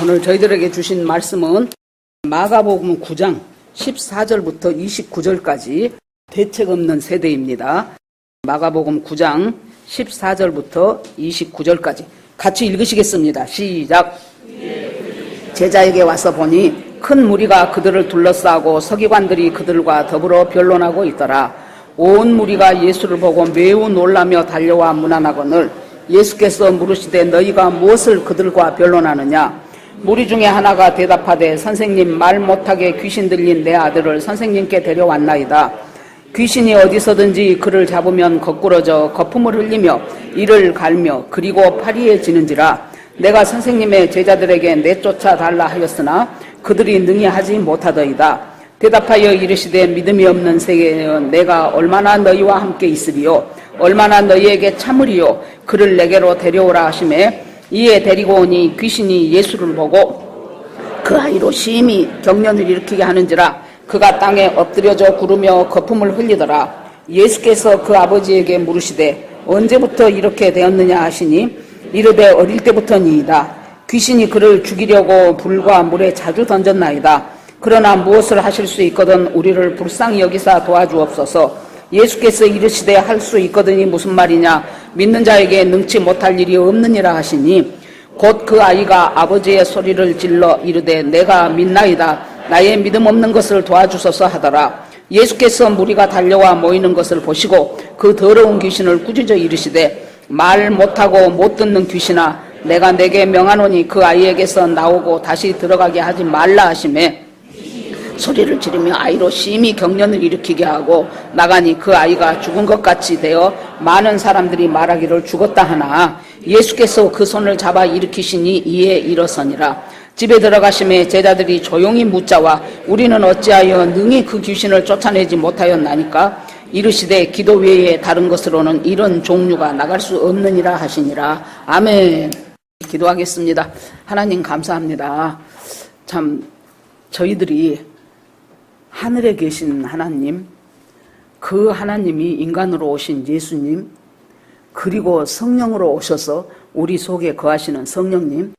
오늘 저희들에게 주신 말씀은 마가복음 9장 14절부터 29절까지 대책 없는 세대입니다. 마가복음 9장 14절부터 29절까지 같이 읽으시겠습니다. 시작. 제자에게 와서 보니 큰 무리가 그들을 둘러싸고 서기관들이 그들과 더불어 변론하고 있더라. 온 무리가 예수를 보고 매우 놀라며 달려와 문안하거늘 예수께서 물으시되 너희가 무엇을 그들과 변론하느냐? 무리 중에 하나가 대답하되 선생님, 말 못하게 귀신 들린 내 아들을 선생님께 데려왔나이다. 귀신이 어디서든지 그를 잡으면 거꾸러져 거품을 흘리며 이를 갈며 그리고 파리해지는지라. 내가 선생님의 제자들에게 내쫓아 달라 하였으나 그들이 능히 하지 못하더이다. 대답하여 이르시되 믿음이 없는 세계여, 내가 얼마나 너희와 함께 있으리요? 얼마나 너희에게 참으리요? 그를 내게로 데려오라 하시매 이에 데리고 오니 귀신이 예수를 보고 그 아이로 심히 경련을 일으키게 하는지라. 그가 땅에 엎드려져 구르며 거품을 흘리더라. 예수께서 그 아버지에게 물으시되 언제부터 이렇게 되었느냐 하시니 이르되 어릴 때부터니이다. 귀신이 그를 죽이려고 불과 물에 자주 던졌나이다. 그러나 무엇을 하실 수 있거든 우리를 불쌍히 여기사 도와주옵소서. 예수께서 이르시되 할 수 있거든이 무슨 말이냐? 믿는 자에게 능치 못할 일이 없느니라 하시니 곧 그 아이가 아버지의 소리를 질러 이르되 내가 믿나이다. 나의 믿음 없는 것을 도와주소서 하더라. 예수께서 무리가 달려와 모이는 것을 보시고 그 더러운 귀신을 꾸짖어 이르시되 말 못하고 못 듣는 귀신아, 내가 내게 명하노니 그 아이에게서 나오고 다시 들어가게 하지 말라 하시매 소리를 지르며 아이로 심히 경련을 일으키게 하고 나가니 그 아이가 죽은 것 같이 되어 많은 사람들이 말하기를 죽었다 하나 예수께서 그 손을 잡아 일으키시니 이에 일어서니라. 집에 들어가심에 제자들이 조용히 묻자와 우리는 어찌하여 능히 그 귀신을 쫓아내지 못하였나니까? 이르시되 기도 외에 다른 것으로는 이런 종류가 나갈 수 없느니라 하시니라. 아멘. 기도하겠습니다. 하나님 감사합니다. 참 저희들이 하늘에 계신 하나님, 그 하나님이 인간으로 오신 예수님, 그리고 성령으로 오셔서 우리 속에 거하시는 성령님,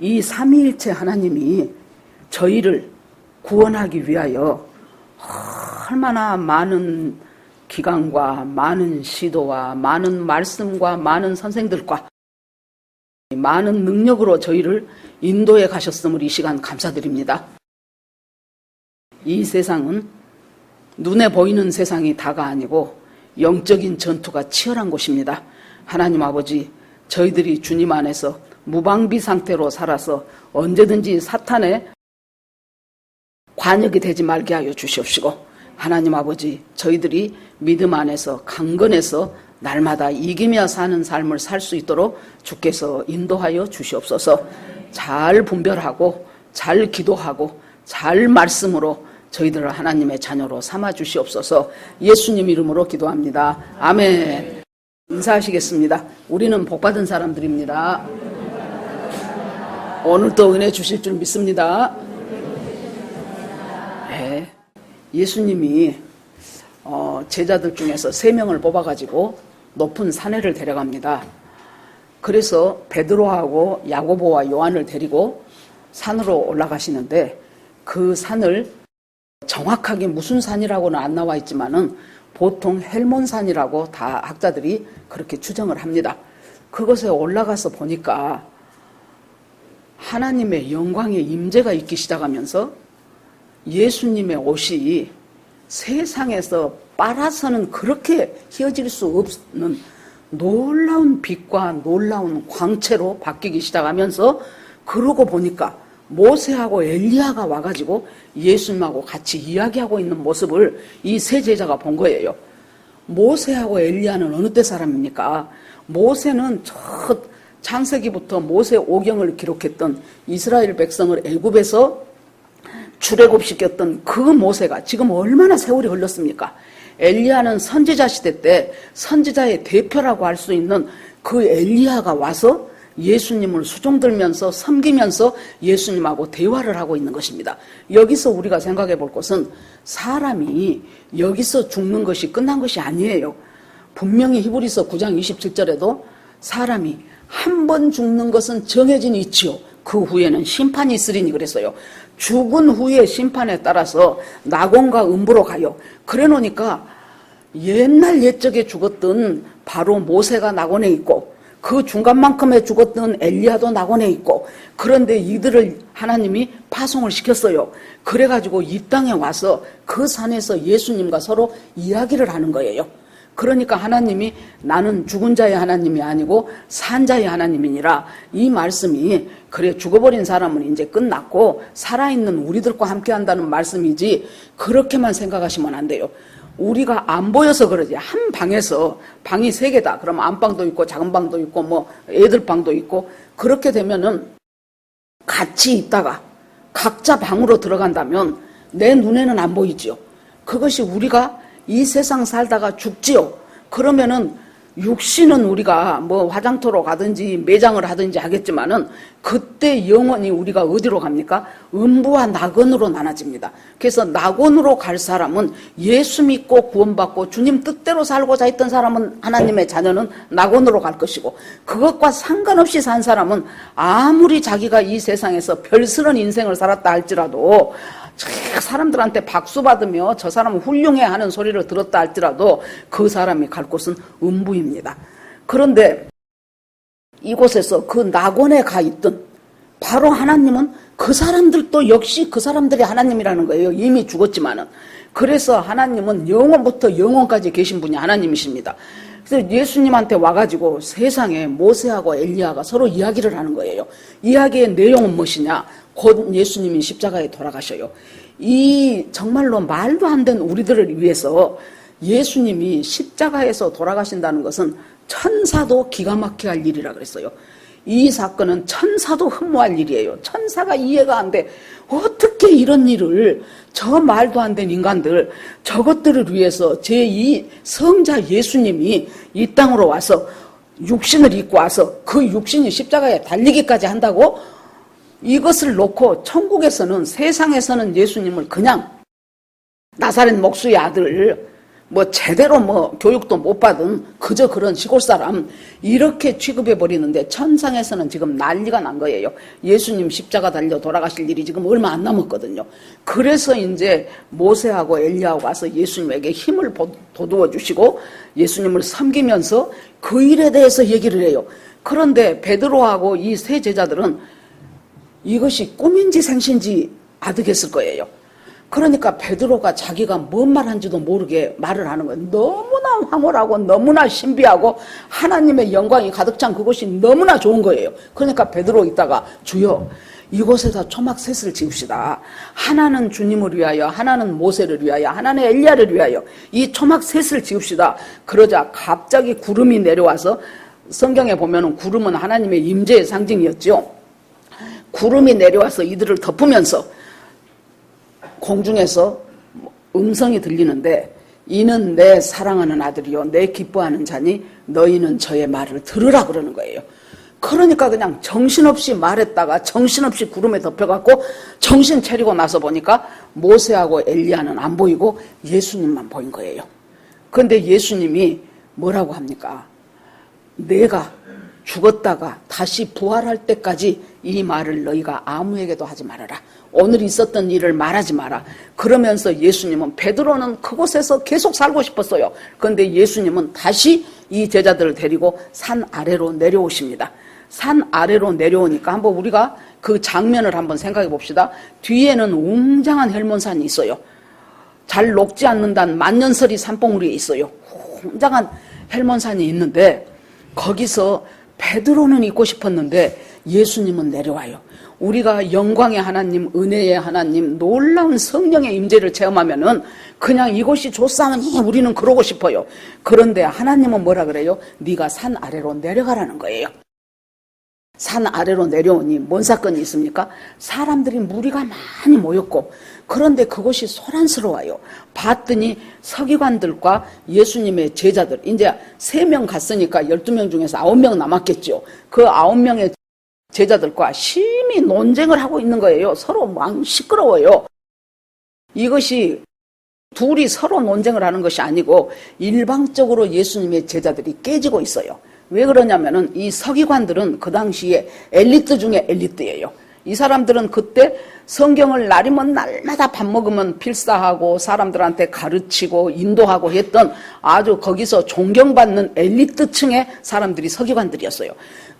이 삼위일체 하나님이 저희를 구원하기 위하여 얼마나 많은 기간과 많은 시도와 많은 말씀과 많은 선생들과 많은 능력으로 저희를 인도해 가셨음을 이 시간 감사드립니다. 이 세상은 눈에 보이는 세상이 다가 아니고 영적인 전투가 치열한 곳입니다. 하나님 아버지, 저희들이 주님 안에서 무방비 상태로 살아서 언제든지 사탄의 관역이 되지 말게 하여 주시옵시고, 하나님 아버지, 저희들이 믿음 안에서 강건해서 날마다 이기며 사는 삶을 살 수 있도록 주께서 인도하여 주시옵소서. 잘 분별하고 잘 기도하고 잘 말씀으로 저희들을 하나님의 자녀로 삼아 주시옵소서. 예수님 이름으로 기도합니다. 아멘. 인사하시겠습니다. 우리는 복받은 사람들입니다. 오늘도 은혜 주실 줄 믿습니다. 네. 예수님이 제자들 중에서 3명을 뽑아가지고 높은 산에를 데려갑니다. 그래서 베드로하고 야고보와 요한을 데리고 산으로 올라가시는데 그 산을 정확하게 무슨 산이라고는 안 나와 있지만은 보통 헬몬산이라고 다 학자들이 그렇게 추정을 합니다. 그것에 올라가서 보니까 하나님의 영광의 임재가 있기 시작하면서 예수님의 옷이 세상에서 빨아서는 그렇게 휘어질 수 없는 놀라운 빛과 놀라운 광채로 바뀌기 시작하면서 그러고 보니까 모세하고 엘리야가 와가지고 예수님하고 같이 이야기하고 있는 모습을 이 세 제자가 본 거예요. 모세하고 엘리야는 어느 때 사람입니까? 모세는 저 창세기부터 모세 오경을 기록했던 이스라엘 백성을 애굽에서 출애굽시켰던 그 모세가 지금 얼마나 세월이 흘렀습니까? 엘리야는 선지자 시대 때 선지자의 대표라고 할 수 있는 그 엘리야가 와서 예수님을 수종들면서 섬기면서 예수님하고 대화를 하고 있는 것입니다. 여기서 우리가 생각해 볼 것은 사람이 여기서 죽는 것이 끝난 것이 아니에요. 분명히 히브리서 9장 27절에도 사람이 한 번 죽는 것은 정해진 이치요 그 후에는 심판이 있으리니 그랬어요. 죽은 후에 심판에 따라서 낙원과 음부로 가요. 그래 놓으니까 옛날 옛적에 죽었던 바로 모세가 낙원에 있고 그 중간만큼에 죽었던 엘리야도 낙원에 있고, 그런데 이들을 하나님이 파송을 시켰어요. 그래가지고 이 땅에 와서 그 산에서 예수님과 서로 이야기를 하는 거예요. 그러니까 하나님이 나는 죽은 자의 하나님이 아니고 산 자의 하나님이니라, 이 말씀이 그래 죽어버린 사람은 이제 끝났고 살아있는 우리들과 함께 한다는 말씀이지, 그렇게만 생각하시면 안 돼요. 우리가 안 보여서 그러지. 한 방에서 방이 3개다. 그럼 안방도 있고 작은 방도 있고 뭐 애들 방도 있고, 그렇게 되면은 같이 있다가 각자 방으로 들어간다면 내 눈에는 안 보이지요. 그것이 우리가 이 세상 살다가 죽지요. 그러면은 육신은 우리가 뭐 화장터로 가든지 매장을 하든지 하겠지만은 그때 영원히 우리가 어디로 갑니까? 음부와 낙원으로 나눠집니다. 그래서 낙원으로 갈 사람은 예수 믿고 구원받고 주님 뜻대로 살고자 했던 사람은, 하나님의 자녀는 낙원으로 갈 것이고, 그것과 상관없이 산 사람은 아무리 자기가 이 세상에서 별스런 인생을 살았다 할지라도, 사람들한테 박수 받으며 저 사람은 훌륭해 하는 소리를 들었다 할지라도 그 사람이 갈 곳은 음부입니다. 그런데 이곳에서 그 낙원에 가 있던 바로 하나님은 그 사람들도 역시 그 사람들이 하나님이라는 거예요. 이미 죽었지만은. 그래서 하나님은 영원부터 영원까지 계신 분이 하나님이십니다. 그래서 예수님한테 와가지고 세상에 모세하고 엘리야가 서로 이야기를 하는 거예요. 이야기의 내용은 무엇이냐? 곧 예수님이 십자가에 돌아가셔요. 이 정말로 말도 안 되는 우리들을 위해서 예수님이 십자가에서 돌아가신다는 것은 천사도 기가 막히게 할 일이라 그랬어요. 이 사건은 천사도 흠모할 일이에요. 천사가 이해가 안 돼. 어떻게 이런 일을, 저 말도 안 되는 인간들, 저것들을 위해서 제2 성자 예수님이 이 땅으로 와서 육신을 입고 와서 그 육신이 십자가에 달리기까지 한다고? 이것을 놓고 천국에서는, 세상에서는 예수님을 그냥 나사렛 목수의 아들, 뭐 제대로 뭐 교육도 못 받은 그저 그런 시골 사람, 이렇게 취급해 버리는데, 천상에서는 지금 난리가 난 거예요. 예수님 십자가 달려 돌아가실 일이 지금 얼마 안 남았거든요. 그래서 이제 모세하고 엘리야하고 와서 예수님에게 힘을 돋워 주시고 예수님을 섬기면서 그 일에 대해서 얘기를 해요. 그런데 베드로하고 이 세 제자들은 이것이 꿈인지 생신지 아득했을 거예요. 그러니까 베드로가 자기가 뭔 말한지도 모르게 말을 하는 거예요. 너무나 황홀하고 너무나 신비하고 하나님의 영광이 가득 찬 그것이 너무나 좋은 거예요. 그러니까 베드로 있다가, 주여 이곳에다 초막 셋을 지읍시다. 하나는 주님을 위하여, 하나는 모세를 위하여, 하나는 엘리야를 위하여 이 초막 셋을 지읍시다. 그러자 갑자기 구름이 내려와서, 성경에 보면은 구름은 하나님의 임재의 상징이었죠. 구름이 내려와서 이들을 덮으면서 공중에서 음성이 들리는데, 이는 내 사랑하는 아들이요 내 기뻐하는 자니 너희는 저의 말을 들으라 그러는 거예요. 그러니까 그냥 정신없이 말했다가 정신없이 구름에 덮여갖고 정신 차리고 나서 보니까 모세하고 엘리야는 안 보이고 예수님만 보인 거예요. 그런데 예수님이 뭐라고 합니까? 내가 죽었다가 다시 부활할 때까지 이 말을 너희가 아무에게도 하지 말아라. 오늘 있었던 일을 말하지 마라. 그러면서 예수님은, 베드로는 그곳에서 계속 살고 싶었어요. 그런데 예수님은 다시 이 제자들을 데리고 산 아래로 내려오십니다. 산 아래로 내려오니까 한번 우리가 그 장면을 한번 생각해 봅시다. 뒤에는 웅장한 헬몬산이 있어요. 잘 녹지 않는다는 만년설이 산봉우리에 있어요. 웅장한 헬몬산이 있는데 거기서 베드로는 있고 싶었는데 예수님은 내려와요. 우리가 영광의 하나님, 은혜의 하나님, 놀라운 성령의 임재를 체험하면은 그냥 이곳이 좋사오니 우리는 그러고 싶어요. 그런데 하나님은 뭐라 그래요? 네가 산 아래로 내려가라는 거예요. 산 아래로 내려오니 뭔 사건이 있습니까? 사람들이 무리가 많이 모였고, 그런데 그것이 소란스러워요. 봤더니 서기관들과 예수님의 제자들, 이제 3명 갔으니까 12명 중에서 9명 남았겠죠. 그 9명의 제자들과 심히 논쟁을 하고 있는 거예요. 서로 막 시끄러워요. 이것이 둘이 서로 논쟁을 하는 것이 아니고 일방적으로 예수님의 제자들이 깨지고 있어요. 왜 그러냐면은 이 서기관들은 그 당시에 엘리트 중에 엘리트예요. 이 사람들은 그때 성경을 날이면 날마다 밥 먹으면 필사하고 사람들한테 가르치고 인도하고 했던 아주 거기서 존경받는 엘리트층의 사람들이 서기관들이었어요.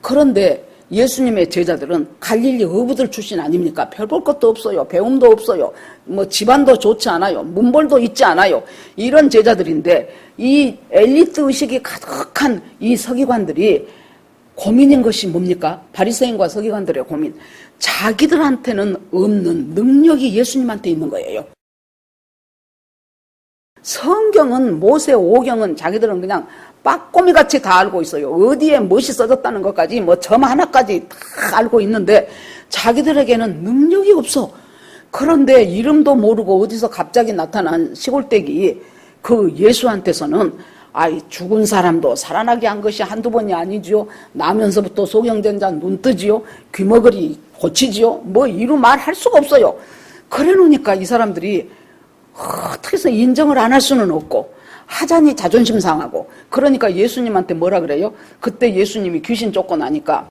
그런데 예수님의 제자들은 갈릴리 어부들 출신 아닙니까? 별 볼 것도 없어요. 배움도 없어요. 뭐 집안도 좋지 않아요. 문벌도 있지 않아요. 이런 제자들인데 이 엘리트 의식이 가득한 이 서기관들이 고민인 것이 뭡니까? 바리새인과 서기관들의 고민. 자기들한테는 없는 능력이 예수님한테 있는 거예요. 성경은 모세 오경은 자기들은 그냥 빠꼬미같이 다 알고 있어요. 어디에 무엇이 써졌다는 것까지 뭐 점 하나까지 다 알고 있는데 자기들에게는 능력이 없어. 그런데 이름도 모르고 어디서 갑자기 나타난 시골댁이 그 예수한테서는 죽은 사람도 살아나게 한 것이 한두 번이 아니지요. 나면서부터 소경된 자 눈 뜨지요. 귀머거리 고치지요. 뭐 이루 말할 수가 없어요. 그래 놓으니까 이 사람들이 어떻게 해서 인정을 안 할 수는 없고 하자니 자존심 상하고 그러니까 예수님한테 뭐라 그래요? 그때 예수님이 귀신 쫓고 나니까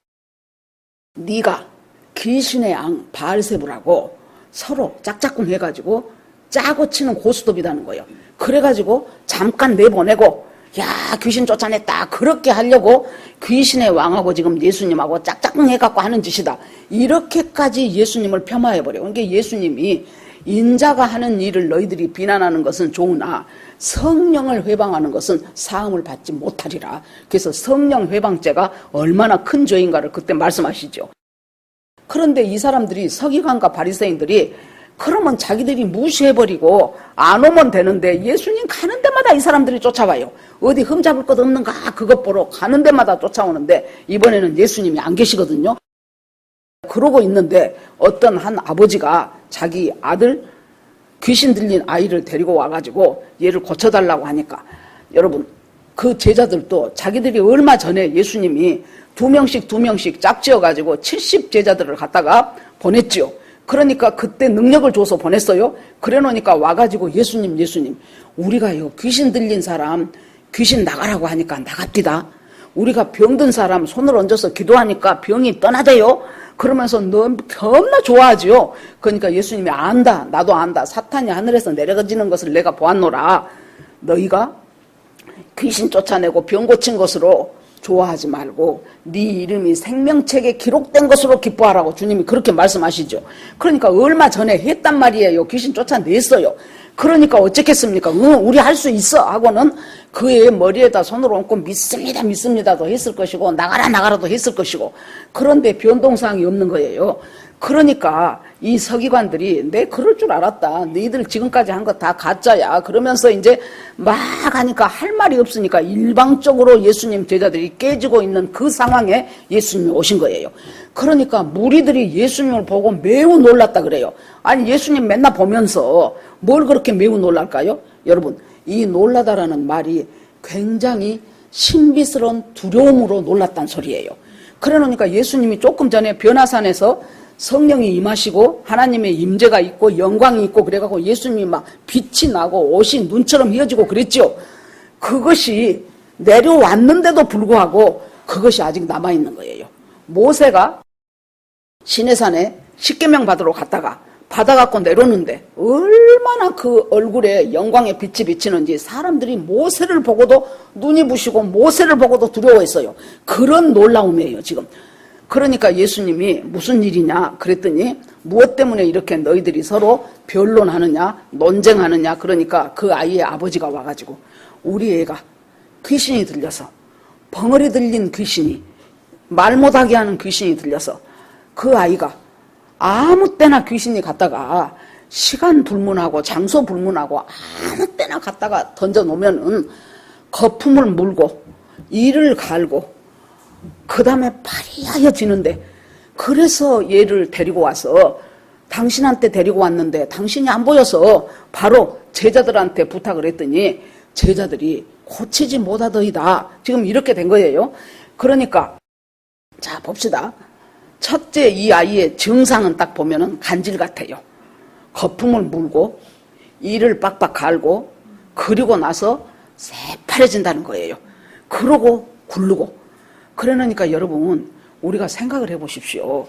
네가 귀신의 양 바알세불하고 서로 짝짝꿍 해가지고 짜고 치는 고스톱이라는 거예요. 그래가지고 잠깐 내보내고 야 귀신 쫓아냈다 그렇게 하려고 귀신의 왕하고 지금 예수님하고 짝짝꿍 해갖고 하는 짓이다. 이렇게까지 예수님을 폄하해버려요. 그러니까 예수님이 인자가 하는 일을 너희들이 비난하는 것은 좋으나 성령을 회방하는 것은 사함을 받지 못하리라. 그래서 성령 회방죄가 얼마나 큰 죄인가를 그때 말씀하시죠. 그런데 이 사람들이 서기관과 바리새인들이 그러면 자기들이 무시해버리고 안 오면 되는데 예수님 가는 데마다 이 사람들이 쫓아와요. 어디 흠잡을 것 없는가 그것 보러 가는 데마다 쫓아오는데 이번에는 예수님이 안 계시거든요. 그러고 있는데 어떤 한 아버지가 자기 아들 귀신 들린 아이를 데리고 와가지고 얘를 고쳐달라고 하니까 여러분 그 제자들도 자기들이 얼마 전에 예수님이 두 명씩 짝지어가지고 70 제자들을 갖다가 보냈지요. 그러니까 그때 능력을 줘서 보냈어요. 그래 놓으니까 와가지고 예수님 우리가요 귀신 들린 사람 귀신 나가라고 하니까 나갑디다. 우리가 병든 사람 손을 얹어서 기도하니까 병이 떠나대요. 그러면서 너무나 좋아하지요. 그러니까 예수님이 안다. 나도 안다. 사탄이 하늘에서 내려지는 것을 내가 보았노라. 너희가 귀신 쫓아내고 병 고친 것으로 좋아하지 말고 네 이름이 생명책에 기록된 것으로 기뻐하라고 주님이 그렇게 말씀하시죠. 그러니까 얼마 전에 했단 말이에요. 귀신 쫓아냈어요. 그러니까 어쩌겠습니까? 우리 할 수 있어 하고는 그의 머리에다 손을 얹고 믿습니다도 했을 것이고 나가라도 했을 것이고 그런데 변동사항이 없는 거예요. 그러니까 이 서기관들이 내 그럴 줄 알았다. 너희들 지금까지 한 거 다 가짜야. 그러면서 이제 막 하니까 할 말이 없으니까 일방적으로 예수님 제자들이 깨지고 있는 그 상황에 예수님이 오신 거예요. 그러니까 무리들이 예수님을 보고 매우 놀랐다 그래요. 아니 예수님 맨날 보면서 뭘 그렇게 매우 놀랄까요? 여러분 이 놀라다라는 말이 굉장히 신비스러운 두려움으로 놀랐다는 소리예요. 그래 놓으니까 예수님이 조금 전에 변화산에서 성령이 임하시고 하나님의 임재가 있고 영광이 있고 그래갖고 예수님이 막 빛이 나고 옷이 눈처럼 휘어지고 그랬죠. 그것이 내려왔는데도 불구하고 그것이 아직 남아있는 거예요. 모세가 시내산에 십계명 받으러 갔다가 받아갖고 내려오는데 얼마나 그 얼굴에 영광의 빛이 비치는지 사람들이 모세를 보고도 눈이 부시고 모세를 보고도 두려워했어요. 그런 놀라움이에요 지금. 그러니까 예수님이 무슨 일이냐 그랬더니 무엇 때문에 이렇게 너희들이 서로 변론하느냐 논쟁하느냐 그러니까 그 아이의 아버지가 와가지고 우리 애가 귀신이 들려서 벙어리 들린 귀신이 말 못하게 하는 귀신이 들려서 그 아이가 아무 때나 귀신이 갔다가 시간 불문하고 장소 불문하고 아무 때나 갔다가 던져놓으면은 거품을 물고 이를 갈고 그 다음에 파리하여지는데 그래서 얘를 데리고 와서 당신한테 데리고 왔는데 당신이 안 보여서 바로 제자들한테 부탁을 했더니 제자들이 고치지 못하더이다. 지금 이렇게 된 거예요. 그러니까 자 봅시다. 첫째 이 아이의 증상은 딱 보면은 간질 같아요. 거품을 물고 이를 빡빡 갈고 그리고 나서 새파래진다는 거예요. 그러고 굴르고 그러니까 여러분, 우리가 생각을 해보십시오.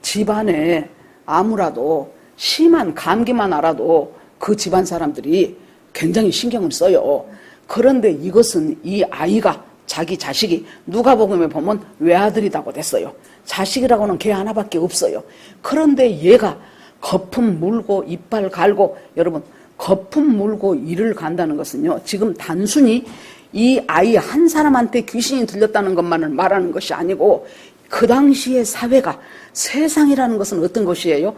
집안에 아무라도 심한 감기만 알아도 그 집안 사람들이 굉장히 신경을 써요. 그런데 이것은 이 아이가, 자기 자식이 누가복음에 보면 외아들이라고 됐어요. 자식이라고는 걔 하나밖에 없어요. 그런데 얘가 거품 물고 이빨 갈고, 여러분, 거품 물고 이를 간다는 것은요, 지금 단순히 이 아이 한 사람한테 귀신이 들렸다는 것만을 말하는 것이 아니고, 그 당시의 사회가, 세상이라는 것은 어떤 것이에요?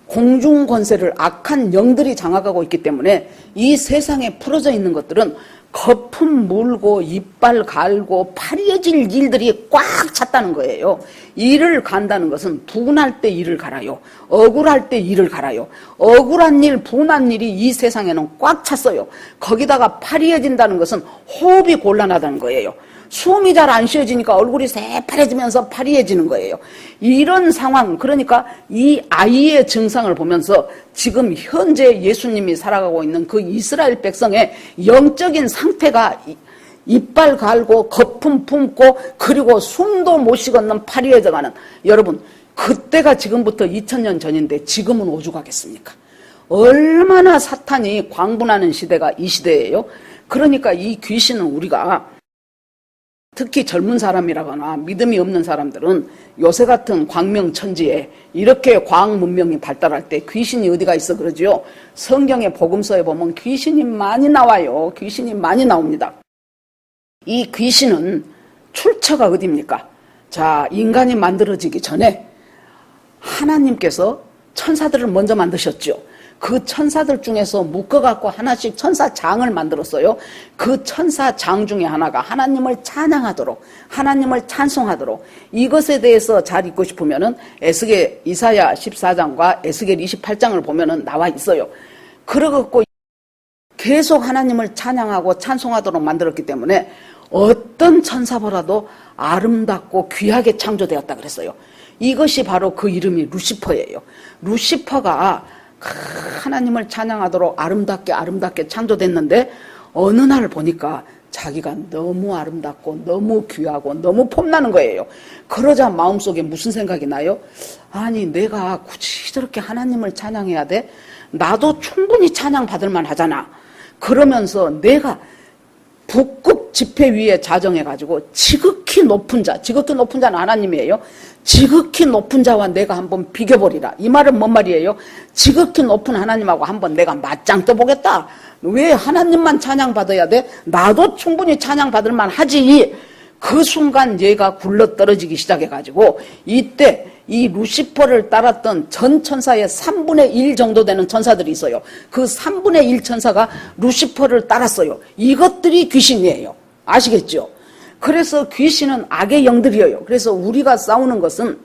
공중권세를 악한 영들이 장악하고 있기 때문에 이 세상에 풀어져 있는 것들은 거품 물고 이빨 갈고 파리해질 일들이 꽉 찼다는 거예요. 이를 간다는 것은 분할 때 이를 갈아요. 억울할 때 이를 갈아요. 억울한 일, 분한 일이 이 세상에는 꽉 찼어요. 거기다가 파리해진다는 것은 호흡이 곤란하다는 거예요. 숨이 잘 안 쉬어지니까 얼굴이 새파래지면서 파리해지는 거예요. 이런 상황, 그러니까 이 아이의 증상을 보면서 지금 현재 예수님이 살아가고 있는 그 이스라엘 백성의 영적인 상태가 이빨 갈고 거품 품고 그리고 숨도 못 쉬겠는 파리해져가는, 여러분, 그때가 지금부터 2000년 전인데 지금은 오죽하겠습니까? 얼마나 사탄이 광분하는 시대가 이 시대예요. 그러니까 이 귀신은 우리가, 특히 젊은 사람이라거나 믿음이 없는 사람들은 요새 같은 광명천지에 이렇게 과학 문명이 발달할 때 귀신이 어디가 있어 그러지요. 성경의 복음서에 보면 귀신이 많이 나와요. 귀신이 많이 나옵니다. 이 귀신은 출처가 어디입니까? 자, 인간이 만들어지기 전에 하나님께서 천사들을 먼저 만드셨죠. 그 천사들 중에서 묶어갖고 하나씩 천사장을 만들었어요. 그 천사장 중에 하나가 하나님을 찬양하도록, 하나님을 찬송하도록, 이것에 대해서 잘 읽고 싶으면은 에스겔 이사야 14장과 에스겔 28장을 보면은 나와 있어요. 그러갖고 계속 하나님을 찬양하고 찬송하도록 만들었기 때문에 어떤 천사보다도 아름답고 귀하게 창조되었다 그랬어요. 이것이 바로 그 이름이 루시퍼예요. 루시퍼가 하나님을 찬양하도록 아름답게 창조됐는데 어느 날 보니까 자기가 너무 아름답고 너무 귀하고 너무 폼나는 거예요. 그러자 마음속에 무슨 생각이 나요? 아니, 내가 굳이 저렇게 하나님을 찬양해야 돼? 나도 충분히 찬양받을 만하잖아. 그러면서 내가 북극 지폐 위에 자정해가지고 지극히 높은 자는 하나님이에요. 지극히 높은 자와 내가 한번 비교버리라. 이 말은 뭔 말이에요? 지극히 높은 하나님하고 한번 내가 맞짱 떠보겠다. 왜 하나님만 찬양받아야 돼? 나도 충분히 찬양받을 만하지. 그 순간 얘가 굴러떨어지기 시작해가지고 이때 이 루시퍼를 따랐던 전 천사의 3분의 1 정도 되는 천사들이 있어요. 그 3분의 1 천사가 루시퍼를 따랐어요. 이것들이 귀신이에요. 아시겠죠? 그래서 귀신은 악의 영들이에요. 그래서 우리가 싸우는 것은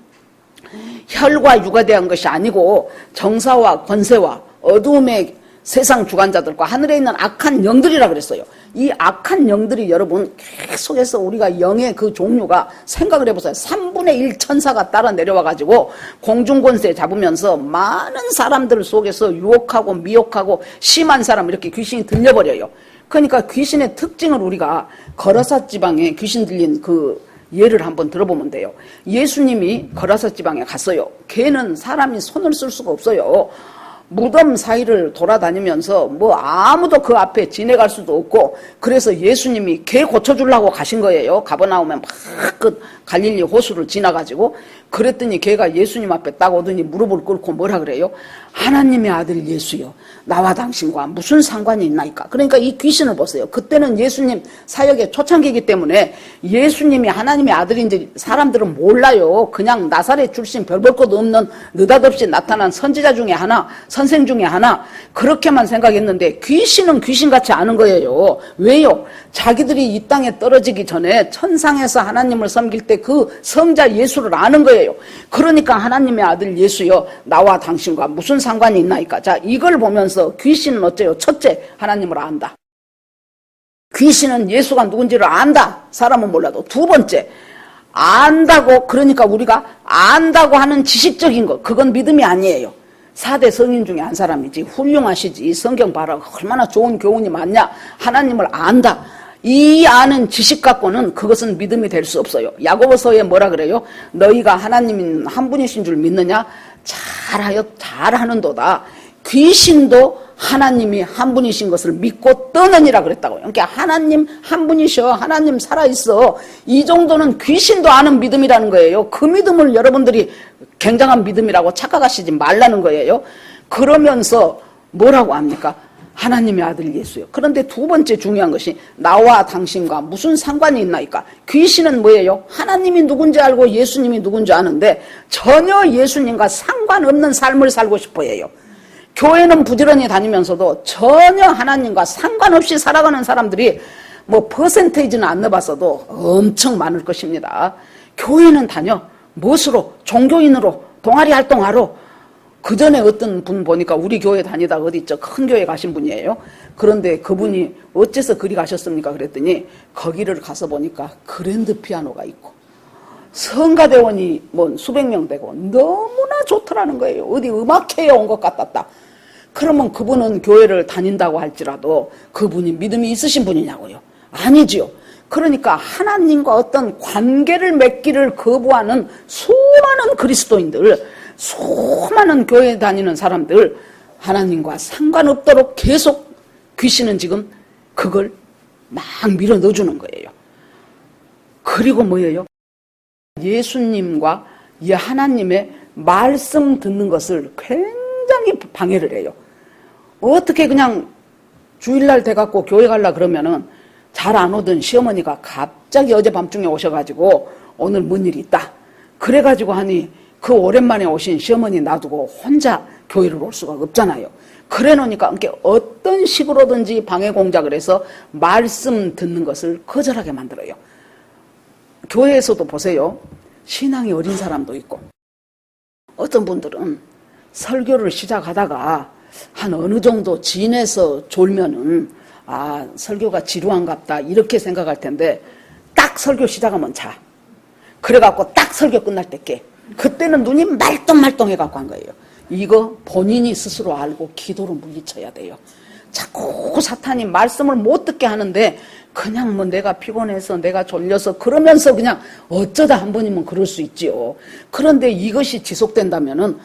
혈과 육에 대한 것이 아니고 정사와 권세와 어두움의 세상 주관자들과 하늘에 있는 악한 영들이라 그랬어요. 이 악한 영들이 여러분 계속해서 우리가 영의 그 종류가 생각을 해보세요. 3분의 1 천사가 따라 내려와가지고 공중권세 잡으면서 많은 사람들 속에서 유혹하고 미혹하고 심한 사람 이렇게 귀신이 들려버려요. 그러니까 귀신의 특징을 우리가 거라사 지방에 귀신 들린 그 예를 한번 들어보면 돼요. 예수님이 거라사 지방에 갔어요. 걔는 사람이 손을 쓸 수가 없어요. 무덤 사이를 돌아다니면서 뭐 아무도 그 앞에 지나갈 수도 없고, 그래서 예수님이 개 고쳐주려고 가신 거예요. 가버나움에 막 그 갈릴리 호수를 지나가지고. 그랬더니 걔가 예수님 앞에 딱 오더니 무릎을 꿇고 뭐라 그래요? 하나님의 아들 예수여, 나와 당신과 무슨 상관이 있나이까? 그러니까 이 귀신을 보세요. 그때는 예수님 사역의 초창기이기 때문에 예수님이 하나님의 아들인지 사람들은 몰라요. 그냥 나사렛 출신 별 볼 것 없는 느닷없이 나타난 선지자 중에 하나, 선생 중에 하나, 그렇게만 생각했는데 귀신은 귀신같이 아는 거예요. 왜요? 자기들이 이 땅에 떨어지기 전에 천상에서 하나님을 섬길 때 그 성자 예수를 아는 거예요. 그러니까 하나님의 아들 예수여, 나와 당신과 무슨 상관이 있나이까? 자, 이걸 보면서 귀신은 어째요? 첫째, 하나님을 안다. 귀신은 예수가 누군지를 안다. 사람은 몰라도. 두 번째, 안다고, 그러니까 우리가 안다고 하는 지식적인 것, 그건 믿음이 아니에요. 4대 성인 중에 한 사람이지. 훌륭하시지. 성경 봐라. 얼마나 좋은 교훈이 많냐. 하나님을 안다. 이 아는 지식 갖고는 그것은 믿음이 될 수 없어요. 야고보서에 뭐라 그래요? 너희가 하나님 한 분이신 줄 믿느냐? 잘하는도다. 귀신도 하나님이 한 분이신 것을 믿고 떠느니라 그랬다고요. 그러니까 하나님 한 분이셔. 하나님 살아있어. 이 정도는 귀신도 아는 믿음이라는 거예요. 그 믿음을 여러분들이 굉장한 믿음이라고 착각하시지 말라는 거예요. 그러면서 뭐라고 합니까? 하나님의 아들 예수요. 그런데 두 번째 중요한 것이 나와 당신과 무슨 상관이 있나이까? 귀신은 뭐예요? 하나님이 누군지 알고 예수님이 누군지 아는데 전혀 예수님과 상관없는 삶을 살고 싶어 해요. 교회는 부지런히 다니면서도 전혀 하나님과 상관없이 살아가는 사람들이 뭐 퍼센테이지는 안 넣어봤어도 엄청 많을 것입니다. 교회는 다녀. 무엇으로? 종교인으로, 동아리 활동하러. 그 전에 어떤 분 보니까 우리 교회 다니다가 어디 있죠? 큰 교회 가신 분이에요. 그런데 그분이 어째서 그리 가셨습니까? 그랬더니 거기를 가서 보니까 그랜드 피아노가 있고 성가대원이 뭐 수백 명 되고 너무나 좋더라는 거예요. 어디 음악회에 온 것 같았다. 그러면 그분은 교회를 다닌다고 할지라도 그분이 믿음이 있으신 분이냐고요? 아니지요. 그러니까 하나님과 어떤 관계를 맺기를 거부하는 수많은 그리스도인들, 수많은 교회 다니는 사람들, 하나님과 상관없도록 계속 귀신은 지금 그걸 막 밀어 넣어주는 거예요. 그리고 뭐예요? 예수님과 하나님의 말씀 듣는 것을 굉장히 방해를 해요. 어떻게 그냥 주일날 돼갖고 교회 가려 그러면은 잘 안 오던 시어머니가 갑자기 어젯밤중에 오셔가지고 오늘 뭔 일이 있다. 그래가지고 하니 그 오랜만에 오신 시어머니 놔두고 혼자 교회를 올 수가 없잖아요. 그래 놓으니까 어떤 식으로든지 방해 공작을 해서 말씀 듣는 것을 거절하게 만들어요. 교회에서도 보세요. 신앙이 어린 사람도 있고 어떤 분들은 설교를 시작하다가 한 어느 정도 지내서 졸면은 설교가 지루한갑다 이렇게 생각할 텐데 딱 설교 시작하면 자. 그래갖고 딱 설교 끝날 때 깨. 그때는 눈이 말똥말똥해갖고 한 거예요. 이거 본인이 스스로 알고 기도로 물리쳐야 돼요. 자꾸 사탄이 말씀을 못 듣게 하는데 그냥 뭐 내가 피곤해서 내가 졸려서 그러면서 그냥 어쩌다 한 번이면 그럴 수 있지요. 그런데 이것이 지속된다면은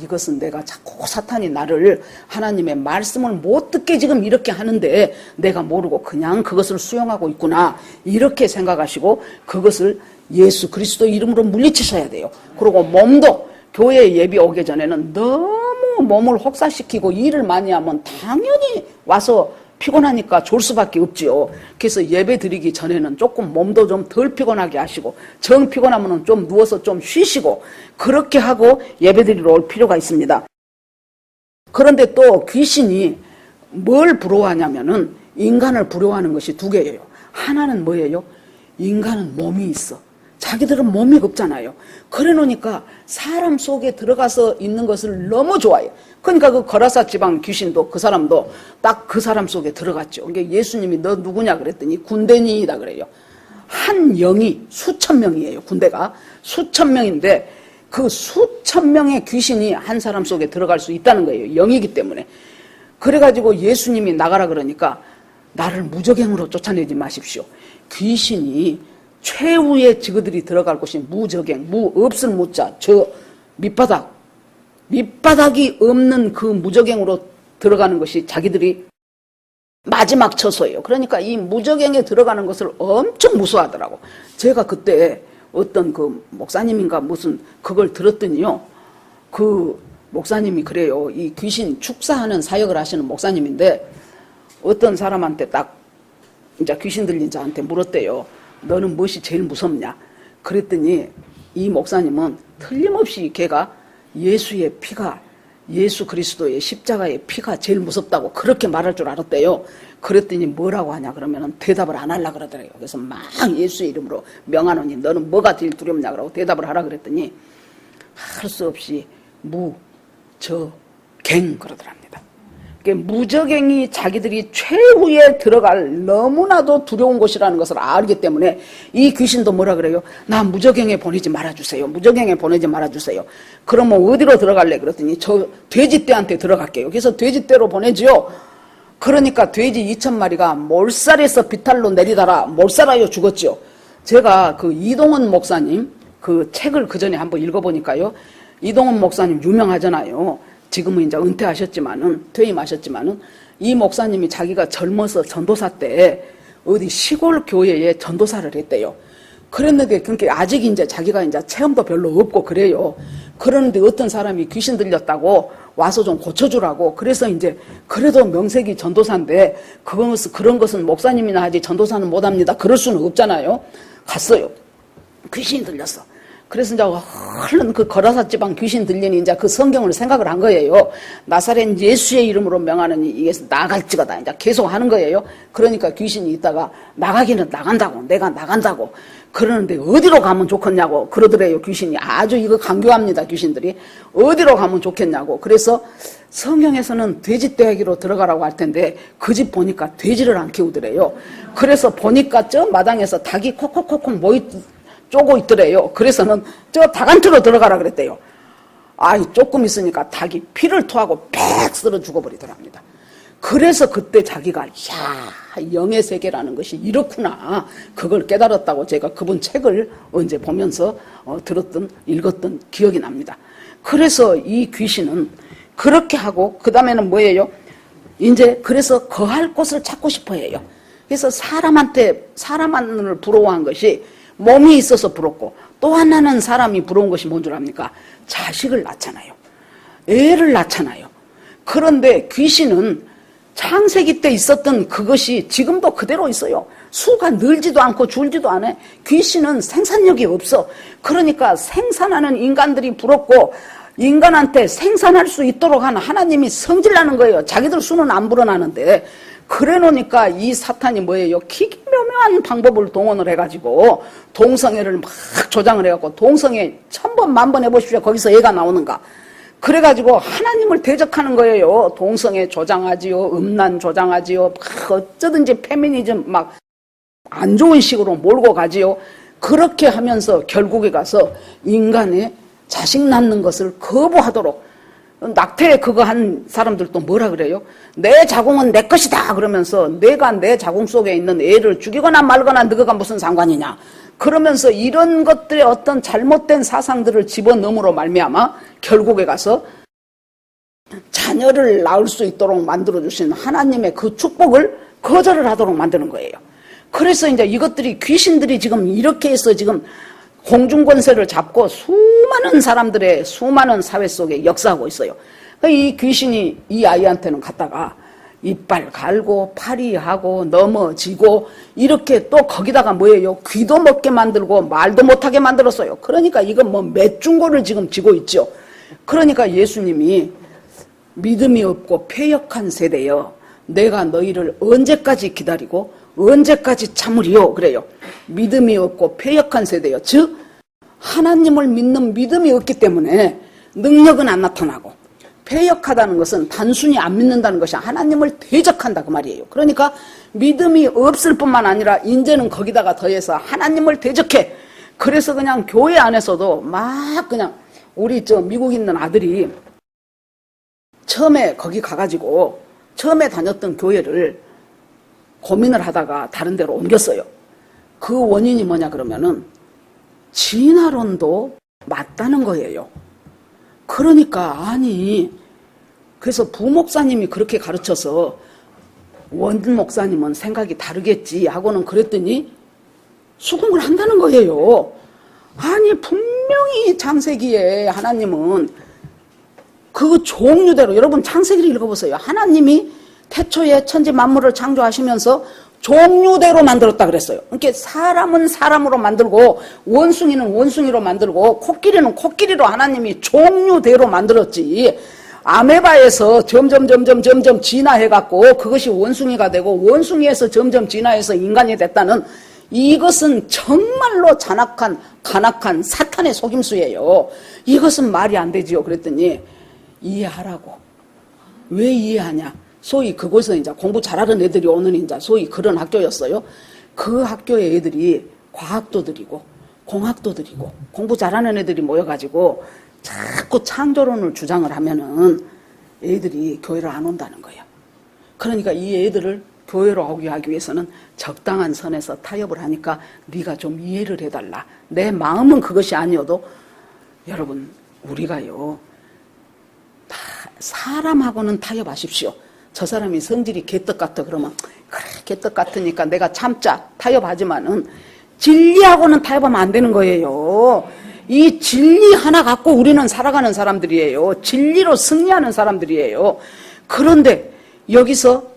이것은 내가 자꾸 사탄이 나를 하나님의 말씀을 못 듣게 지금 이렇게 하는데 내가 모르고 그냥 그것을 수용하고 있구나 이렇게 생각하시고 그것을 예수 그리스도 이름으로 물리치셔야 돼요. 그리고 몸도 교회 예비 오기 전에는 너무 몸을 혹사시키고 일을 많이 하면 당연히 와서 피곤하니까 졸 수밖에 없지요. 그래서 예배 드리기 전에는 조금 몸도 좀 덜 피곤하게 하시고 정 피곤하면 좀 누워서 좀 쉬시고 그렇게 하고 예배 드리러 올 필요가 있습니다. 그런데 또 귀신이 뭘 부러워하냐면은 인간을 부러워하는 것이 두 개예요. 하나는 뭐예요? 인간은 몸이 있어. 자기들은 몸이 없잖아요. 그래 놓으니까 사람 속에 들어가서 있는 것을 너무 좋아해요. 그러니까 그 거라사 지방 귀신도 그 사람도 딱 그 사람 속에 들어갔죠. 그러니까 예수님이 너 누구냐 그랬더니 군대니이다 그래요. 한 영이 수천 명이에요. 군대가 수천 명인데 그 수천 명의 귀신이 한 사람 속에 들어갈 수 있다는 거예요. 영이기 때문에. 그래가지고 예수님이 나가라 그러니까 나를 무적행으로 쫓아내지 마십시오. 귀신이 최후의 저그들이 들어갈 곳이 무적행, 없을 무자, 저 밑바닥이 없는 그 무적행으로 들어가는 것이 자기들이 마지막 처소예요. 그러니까 이 무적행에 들어가는 것을 엄청 무서워하더라고. 제가 그때 어떤 그 목사님인가 무슨 그걸 들었더니요. 그 목사님이 그래요. 이 귀신 축사하는 사역을 하시는 목사님인데 어떤 사람한테 딱 이제 귀신 들린 자한테 물었대요. 너는 무엇이 제일 무섭냐? 그랬더니 이 목사님은 틀림없이 걔가 예수의 피가 예수 그리스도의 십자가의 피가 제일 무섭다고 그렇게 말할 줄 알았대요. 그랬더니 뭐라고 하냐 그러면 대답을 안 하려고 그러더래요. 그래서 막 예수의 이름으로 명하노니 너는 뭐가 제일 두렵냐 그러고 대답을 하라 그랬더니 할 수 없이 무저갱 그러더랍니다. 무적행이 자기들이 최후에 들어갈 너무나도 두려운 곳이라는 것을 알기 때문에 이 귀신도 뭐라 그래요? 나 무적행에 보내지 말아주세요. 무적행에 보내지 말아주세요. 그러면 어디로 들어갈래? 그랬더니 저 돼지떼한테 들어갈게요. 그래서 돼지떼로 보내지요. 그러니까 돼지 2,000마리가 몰살에서 비탈로 내리다라 몰살하여 죽었죠. 제가 그 이동원 목사님 그 책을 그 전에 한번 읽어보니까요. 이동원 목사님 유명하잖아요. 지금은 이제 은퇴하셨지만은, 퇴임하셨지만은, 이 목사님이 자기가 젊어서 전도사 때 어디 시골 교회에 전도사를 했대요. 그랬는데, 그러니까 아직 이제 자기가 이제 체험도 별로 없고 그래요. 그러는데 어떤 사람이 귀신 들렸다고 와서 좀 고쳐주라고. 그래서 이제, 그래도 명색이 전도사인데, 그런 것은 목사님이나 하지 전도사는 못 합니다. 그럴 수는 없잖아요. 갔어요. 귀신이 들렸어. 그래서 이제 얼른 그 거라사 지방 귀신 들리니 이제 그 성경을 생각을 한 거예요. 나사렛 예수의 이름으로 명하느니 이에서 나갈지어다. 이제 계속 하는 거예요. 그러니까 귀신이 있다가 나가기는 나간다고, 내가 나간다고. 그러는데 어디로 가면 좋겠냐고 그러더래요. 귀신이 아주 이거 강교합니다. 귀신들이 어디로 가면 좋겠냐고. 그래서 성경에서는 돼지떼기로 들어가라고 할 텐데 그 집 보니까 돼지를 안 키우더래요. 그래서 보니까 저 마당에서 닭이 콕콕콕콕 쪼고 있더래요. 그래서는 저 닭한테로 들어가라 그랬대요. 아이 조금 있으니까 닭이 피를 토하고 팩 쓸어 죽어버리더랍니다. 그래서 그때 자기가 야 영의 세계라는 것이 이렇구나 그걸 깨달았다고 제가 그분 책을 언제 보면서 읽었던 기억이 납니다. 그래서 이 귀신은 그렇게 하고 그 다음에는 뭐예요? 이제 그래서 거할 곳을 찾고 싶어 해요. 그래서 사람을 부러워한 것이 몸이 있어서 부럽고 또 하나는 사람이 부러운 것이 뭔 줄 압니까? 자식을 낳잖아요. 애를 낳잖아요. 그런데 귀신은 창세기 때 있었던 그것이 지금도 그대로 있어요. 수가 늘지도 않고 줄지도 않아. 귀신은 생산력이 없어. 그러니까 생산하는 인간들이 부럽고 인간한테 생산할 수 있도록 하는 하나님이 성질나는 거예요. 자기들 수는 안 불어나는데. 그래 놓으니까 이 사탄이 뭐예요? 기기묘묘한 방법을 동원을 해가지고 동성애를 막 조장을 해갖고 동성애 1000번 만번 해보십시오. 거기서 애가 나오는가. 그래가지고 하나님을 대적하는 거예요. 동성애 조장하지요. 음란 조장하지요. 막 어쩌든지 페미니즘 막 안 좋은 식으로 몰고 가지요. 그렇게 하면서 결국에 가서 인간의 자식 낳는 것을 거부하도록 낙태에 그거 한 사람들도 뭐라 그래요? 내 자궁은 내 것이다 그러면서 내가 내 자궁 속에 있는 애를 죽이거나 말거나 너가 무슨 상관이냐 그러면서 이런 것들의 어떤 잘못된 사상들을 집어넣음으로 말미암아 결국에 가서 자녀를 낳을 수 있도록 만들어주신 하나님의 그 축복을 거절을 하도록 만드는 거예요. 그래서 이제 이것들이 귀신들이 지금 이렇게 해서 지금 공중권세를 잡고 수많은 사람들의 수많은 사회 속에 역사하고 있어요. 이 귀신이 이 아이한테는 갔다가 이빨 갈고 파리하고 넘어지고 이렇게 또 거기다가 뭐예요? 귀도 먹게 만들고 말도 못하게 만들었어요. 그러니까 이건 뭐 맷중고를 지금 지고 있죠. 그러니까 예수님이 믿음이 없고 패역한 세대여 내가 너희를 언제까지 기다리고 언제까지 참으리요? 그래요. 믿음이 없고 패역한 세대요. 즉 하나님을 믿는 믿음이 없기 때문에 능력은 안 나타나고 패역하다는 것은 단순히 안 믿는다는 것이 하나님을 대적한다 그 말이에요. 그러니까 믿음이 없을 뿐만 아니라 이제는 거기다가 더해서 하나님을 대적해. 그래서 그냥 교회 안에서도 막 그냥 우리 저 미국 있는 아들이 처음에 거기 가가지고 처음에 다녔던 교회를 고민을 하다가 다른 데로 옮겼어요. 그 원인이 뭐냐 그러면은 진화론도 맞다는 거예요. 그러니까 아니 그래서 부목사님이 그렇게 가르쳐서 원 목사님은 생각이 다르겠지 하고는 그랬더니 수긍을 한다는 거예요. 아니 분명히 창세기에 하나님은 그 종류대로 여러분 창세기를 읽어보세요. 하나님이 태초에 천지 만물을 창조하시면서 종류대로 만들었다 그랬어요. 그러니까 사람은 사람으로 만들고 원숭이는 원숭이로 만들고 코끼리는 코끼리로 하나님이 종류대로 만들었지. 아메바에서 점점 진화해갖고 그것이 원숭이가 되고 원숭이에서 점점 진화해서 인간이 됐다는 이것은 정말로 간악한 사탄의 속임수예요. 이것은 말이 안 되지요. 그랬더니 이해하라고. 왜 이해하냐? 소위 그곳에 이제 공부 잘하는 애들이 오는 이제 소위 그런 학교였어요. 그 학교의 애들이 과학도 들이고 공학도 들이고 공부 잘하는 애들이 모여가지고 자꾸 창조론을 주장을 하면은 애들이 교회를 안 온다는 거예요. 그러니까 이 애들을 교회로 오게 하기 위해서는 적당한 선에서 타협을 하니까 네가 좀 이해를 해달라. 내 마음은 그것이 아니어도 여러분 우리가요 다 사람하고는 타협하십시오. 저 사람이 성질이 개떡 같아 그러면 그래 개떡 같으니까 내가 참자 타협하지만은 진리하고는 타협하면 안 되는 거예요. 이 진리 하나 갖고 우리는 살아가는 사람들이에요. 진리로 승리하는 사람들이에요. 그런데 여기서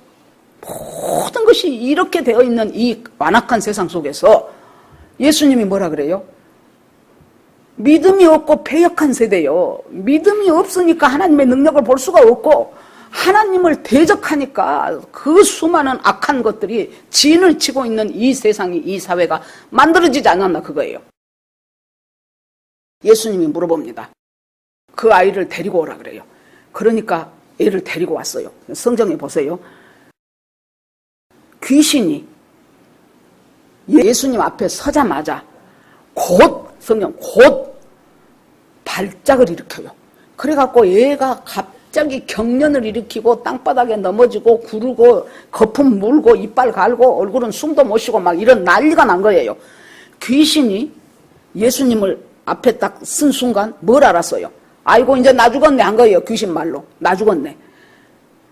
모든 것이 이렇게 되어 있는 이 완악한 세상 속에서 예수님이 뭐라 그래요? 믿음이 없고 패역한 세대요. 믿음이 없으니까 하나님의 능력을 볼 수가 없고 하나님을 대적하니까 그 수많은 악한 것들이 진을 치고 있는 이 세상이 이 사회가 만들어지지 않았나 그거예요. 예수님이 물어봅니다. 그 아이를 데리고 오라 그래요. 그러니까 애를 데리고 왔어요. 성경에 보세요. 귀신이 예수님 앞에 서자마자 성경 곧 발작을 일으켜요. 그래갖고 얘가 갑자기 경련을 일으키고 땅바닥에 넘어지고 구르고 거품 물고 이빨 갈고 얼굴은 숨도 못 쉬고 막 이런 난리가 난 거예요. 귀신이 예수님을 앞에 딱 쓴 순간 뭘 알았어요? 아이고 이제 나 죽었네 한 거예요. 귀신 말로 나 죽었네.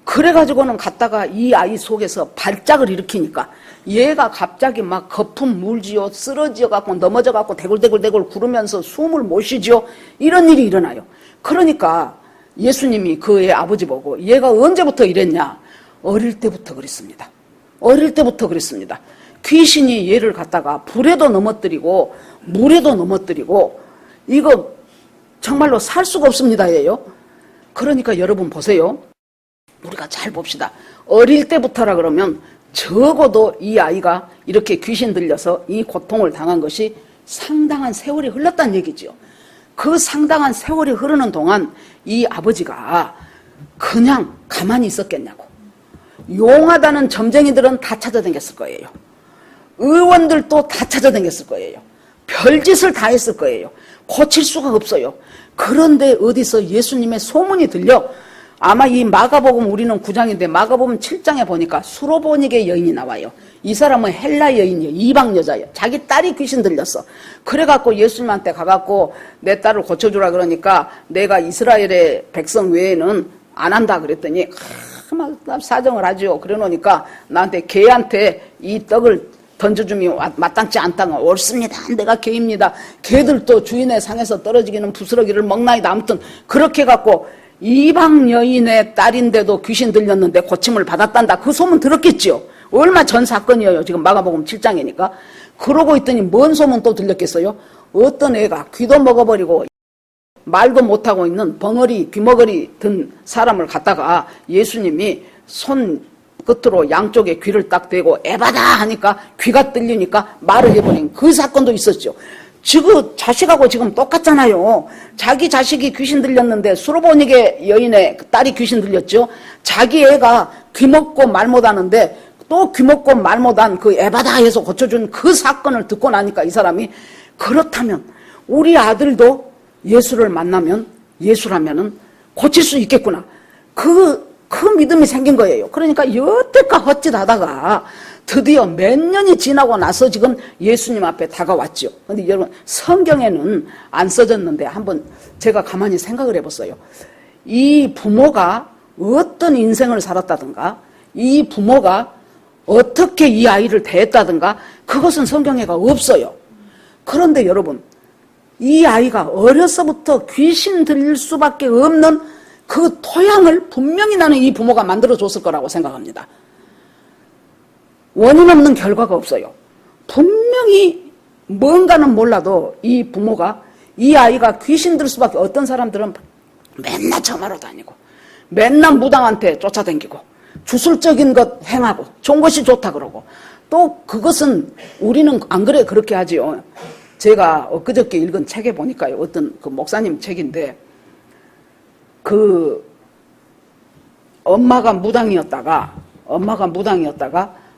그래가지고는 갔다가 이 아이 속에서 발작을 일으키니까 얘가 갑자기 막 거품 물지요. 쓰러져 갖고 넘어져 갖고 대굴대굴 구르면서 숨을 못 쉬지요. 이런 일이 일어나요. 그러니까 예수님이 그 애 아버지 보고 얘가 언제부터 이랬냐? 어릴 때부터 그랬습니다. 어릴 때부터 그랬습니다. 귀신이 얘를 갖다가 불에도 넘어뜨리고 물에도 넘어뜨리고 이거 정말로 살 수가 없습니다. 얘요. 그러니까 여러분 보세요. 우리가 잘 봅시다. 어릴 때부터라 그러면 적어도 이 아이가 이렇게 귀신 들려서 이 고통을 당한 것이 상당한 세월이 흘렀다는 얘기죠. 그 상당한 세월이 흐르는 동안 이 아버지가 그냥 가만히 있었겠냐고. 용하다는 점쟁이들은 다 찾아다녔을 거예요. 의원들도 다 찾아다녔을 거예요. 별짓을 다 했을 거예요. 고칠 수가 없어요. 그런데 어디서 예수님의 소문이 들려 아마 이 마가복음 우리는 9장인데 마가복음 7장에 보니까 수로보니게 여인이 나와요. 이 사람은 헬라 여인이에요. 이방 여자예요. 자기 딸이 귀신 들렸어. 그래갖고 예수님한테 가갖고 내 딸을 고쳐주라 그러니까 내가 이스라엘의 백성 외에는 안 한다 그랬더니 막 사정을 하죠. 그래 놓으니까 나한테 개한테 이 떡을 던져주면 마땅치 않다가 옳습니다. 내가 개입니다. 개들도 주인의 상에서 떨어지기는 부스러기를 먹나이다. 아무튼 그렇게 해갖고 이방 여인의 딸인데도 귀신 들렸는데 고침을 받았단다. 그 소문 들었겠지요. 얼마 전 사건이에요. 지금 마가복음 7장이니까. 그러고 있더니 뭔 소문 또 들렸겠어요? 어떤 애가 귀도 먹어버리고 말도 못하고 있는 벙어리 귀머거리 든 사람을 갖다가 예수님이 손 끝으로 양쪽에 귀를 딱 대고 에바다 하니까 귀가 들리니까 말을 해버린 그 사건도 있었죠. 지금 자식하고 지금 똑같잖아요. 자기 자식이 귀신 들렸는데 수로보니게 여인의 딸이 귀신 들렸죠. 자기 애가 귀 먹고 말 못하는데 또 귀 먹고 말 못한 그 에바다 해서 고쳐준 그 사건을 듣고 나니까 이 사람이 그렇다면 우리 아들도 예수를 만나면 예수라면은 고칠 수 있겠구나. 그 믿음이 생긴 거예요. 그러니까 여태껏 헛짓하다가 드디어 몇 년이 지나고 나서 지금 예수님 앞에 다가왔죠. 근데 여러분 성경에는 안 써졌는데 한번 제가 가만히 생각을 해봤어요. 이 부모가 어떤 인생을 살았다든가 이 부모가 어떻게 이 아이를 대했다든가 그것은 성경에가 없어요. 그런데 여러분 이 아이가 어려서부터 귀신 들릴 수밖에 없는 그 토양을 분명히 나는 이 부모가 만들어줬을 거라고 생각합니다. 원인 없는 결과가 없어요. 분명히 뭔가는 몰라도 이 부모가 이 아이가 귀신 들 수밖에 어떤 사람들은 맨날 전화로 다니고 맨날 무당한테 쫓아다니고 주술적인 것 행하고 좋은 것이 좋다 그러고 또 그것은 우리는 안 그래 그렇게 하지요. 제가 엊그저께 읽은 책에 보니까요. 어떤 그 목사님 책인데 그 엄마가 무당이었다가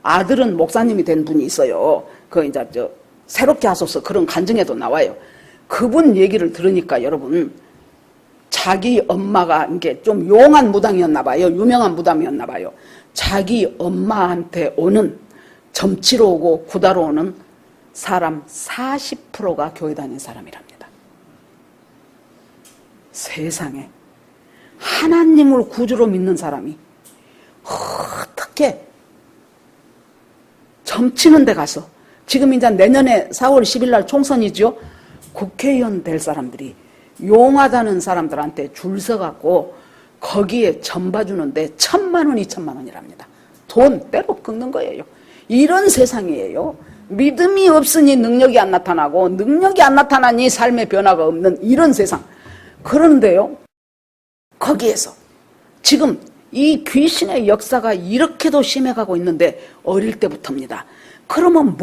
아들은 목사님이 된 분이 있어요. 그 이제 새롭게 하소서 그런 간증에도 나와요. 그분 얘기를 들으니까 여러분 자기 엄마가 이게 좀 용한 무당이었나 봐요. 유명한 무당이었나 봐요. 자기 엄마한테 오는 점치러 오고 구다로 오는 사람 40%가 교회 다니는 사람이랍니다. 세상에 하나님을 구주로 믿는 사람이 어떻게 점치는 데 가서 지금 이제 내년에 4월 10일 날 총선이죠. 국회의원 될 사람들이 용하다는 사람들한테 줄 서갖고 거기에 점 봐주는데 1,000만 원, 2,000만 원이랍니다. 돈 때로 긁는 거예요. 이런 세상이에요. 믿음이 없으니 능력이 안 나타나고 능력이 안 나타나니 삶의 변화가 없는 이런 세상. 그런데요, 거기에서 지금 이 귀신의 역사가 이렇게도 심해가고 있는데 어릴 때부터입니다. 그러면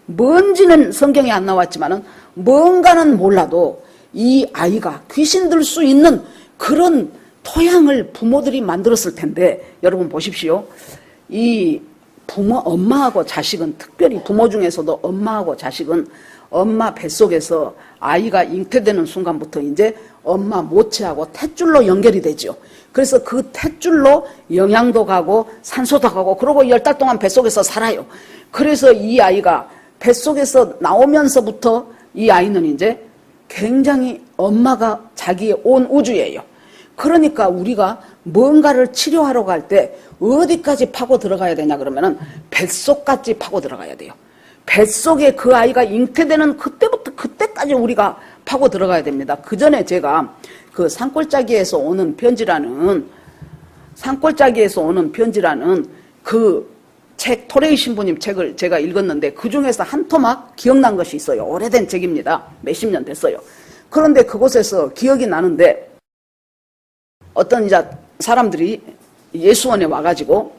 뭔지는 성경에 안 나왔지만은 뭔가는 몰라도 이 아이가 귀신 들 수 있는 그런 토양을 부모들이 만들었을 텐데, 여러분 보십시오. 이 엄마하고 자식은, 특별히 부모 중에서도 엄마하고 자식은 엄마 뱃속에서 아이가 잉태되는 순간부터 이제 엄마 모체하고 탯줄로 연결이 되죠. 그래서 그 탯줄로 영양도 가고 산소도 가고 그러고 10달 동안 뱃속에서 살아요. 그래서 이 아이가 뱃속에서 나오면서부터 이 아이는 이제 굉장히 엄마가 자기의 온 우주예요. 그러니까 우리가 뭔가를 치료하러 갈 때 어디까지 파고 들어가야 되냐 그러면은 뱃속까지 파고 들어가야 돼요. 뱃속에 그 아이가 잉태되는 그때까지 우리가 파고 들어가야 됩니다. 그 전에 제가 그 산골짜기에서 오는 편지라는 그 책, 토레이 신부님 책을 제가 읽었는데 그 중에서 한 토막 기억난 것이 있어요. 오래된 책입니다. 몇십 년 됐어요. 그런데 그곳에서 기억이 나는데 어떤 이제 사람들이 예수원에 와가지고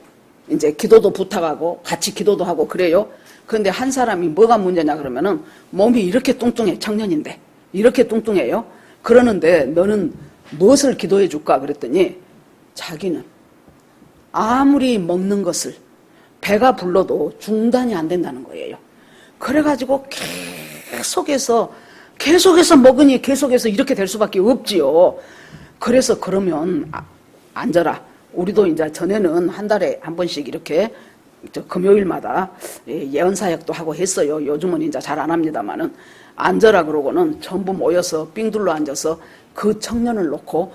이제 기도도 부탁하고 같이 기도도 하고 그래요. 그런데 한 사람이 뭐가 문제냐 그러면은 몸이 이렇게 뚱뚱해, 청년인데 이렇게 뚱뚱해요. 그러는데 너는 무엇을 기도해 줄까 그랬더니 자기는 아무리 먹는 것을 배가 불러도 중단이 안 된다는 거예요. 그래가지고 계속해서 먹으니 계속해서 이렇게 될 수밖에 없지요. 그래서 그러면 앉아라. 우리도 이제 전에는 한 달에 한 번씩 이렇게 금요일마다 예언사역도 하고 했어요. 요즘은 이제 잘 안 합니다만은 앉아라 그러고는 전부 모여서 삥둘러 앉아서 그 청년을 놓고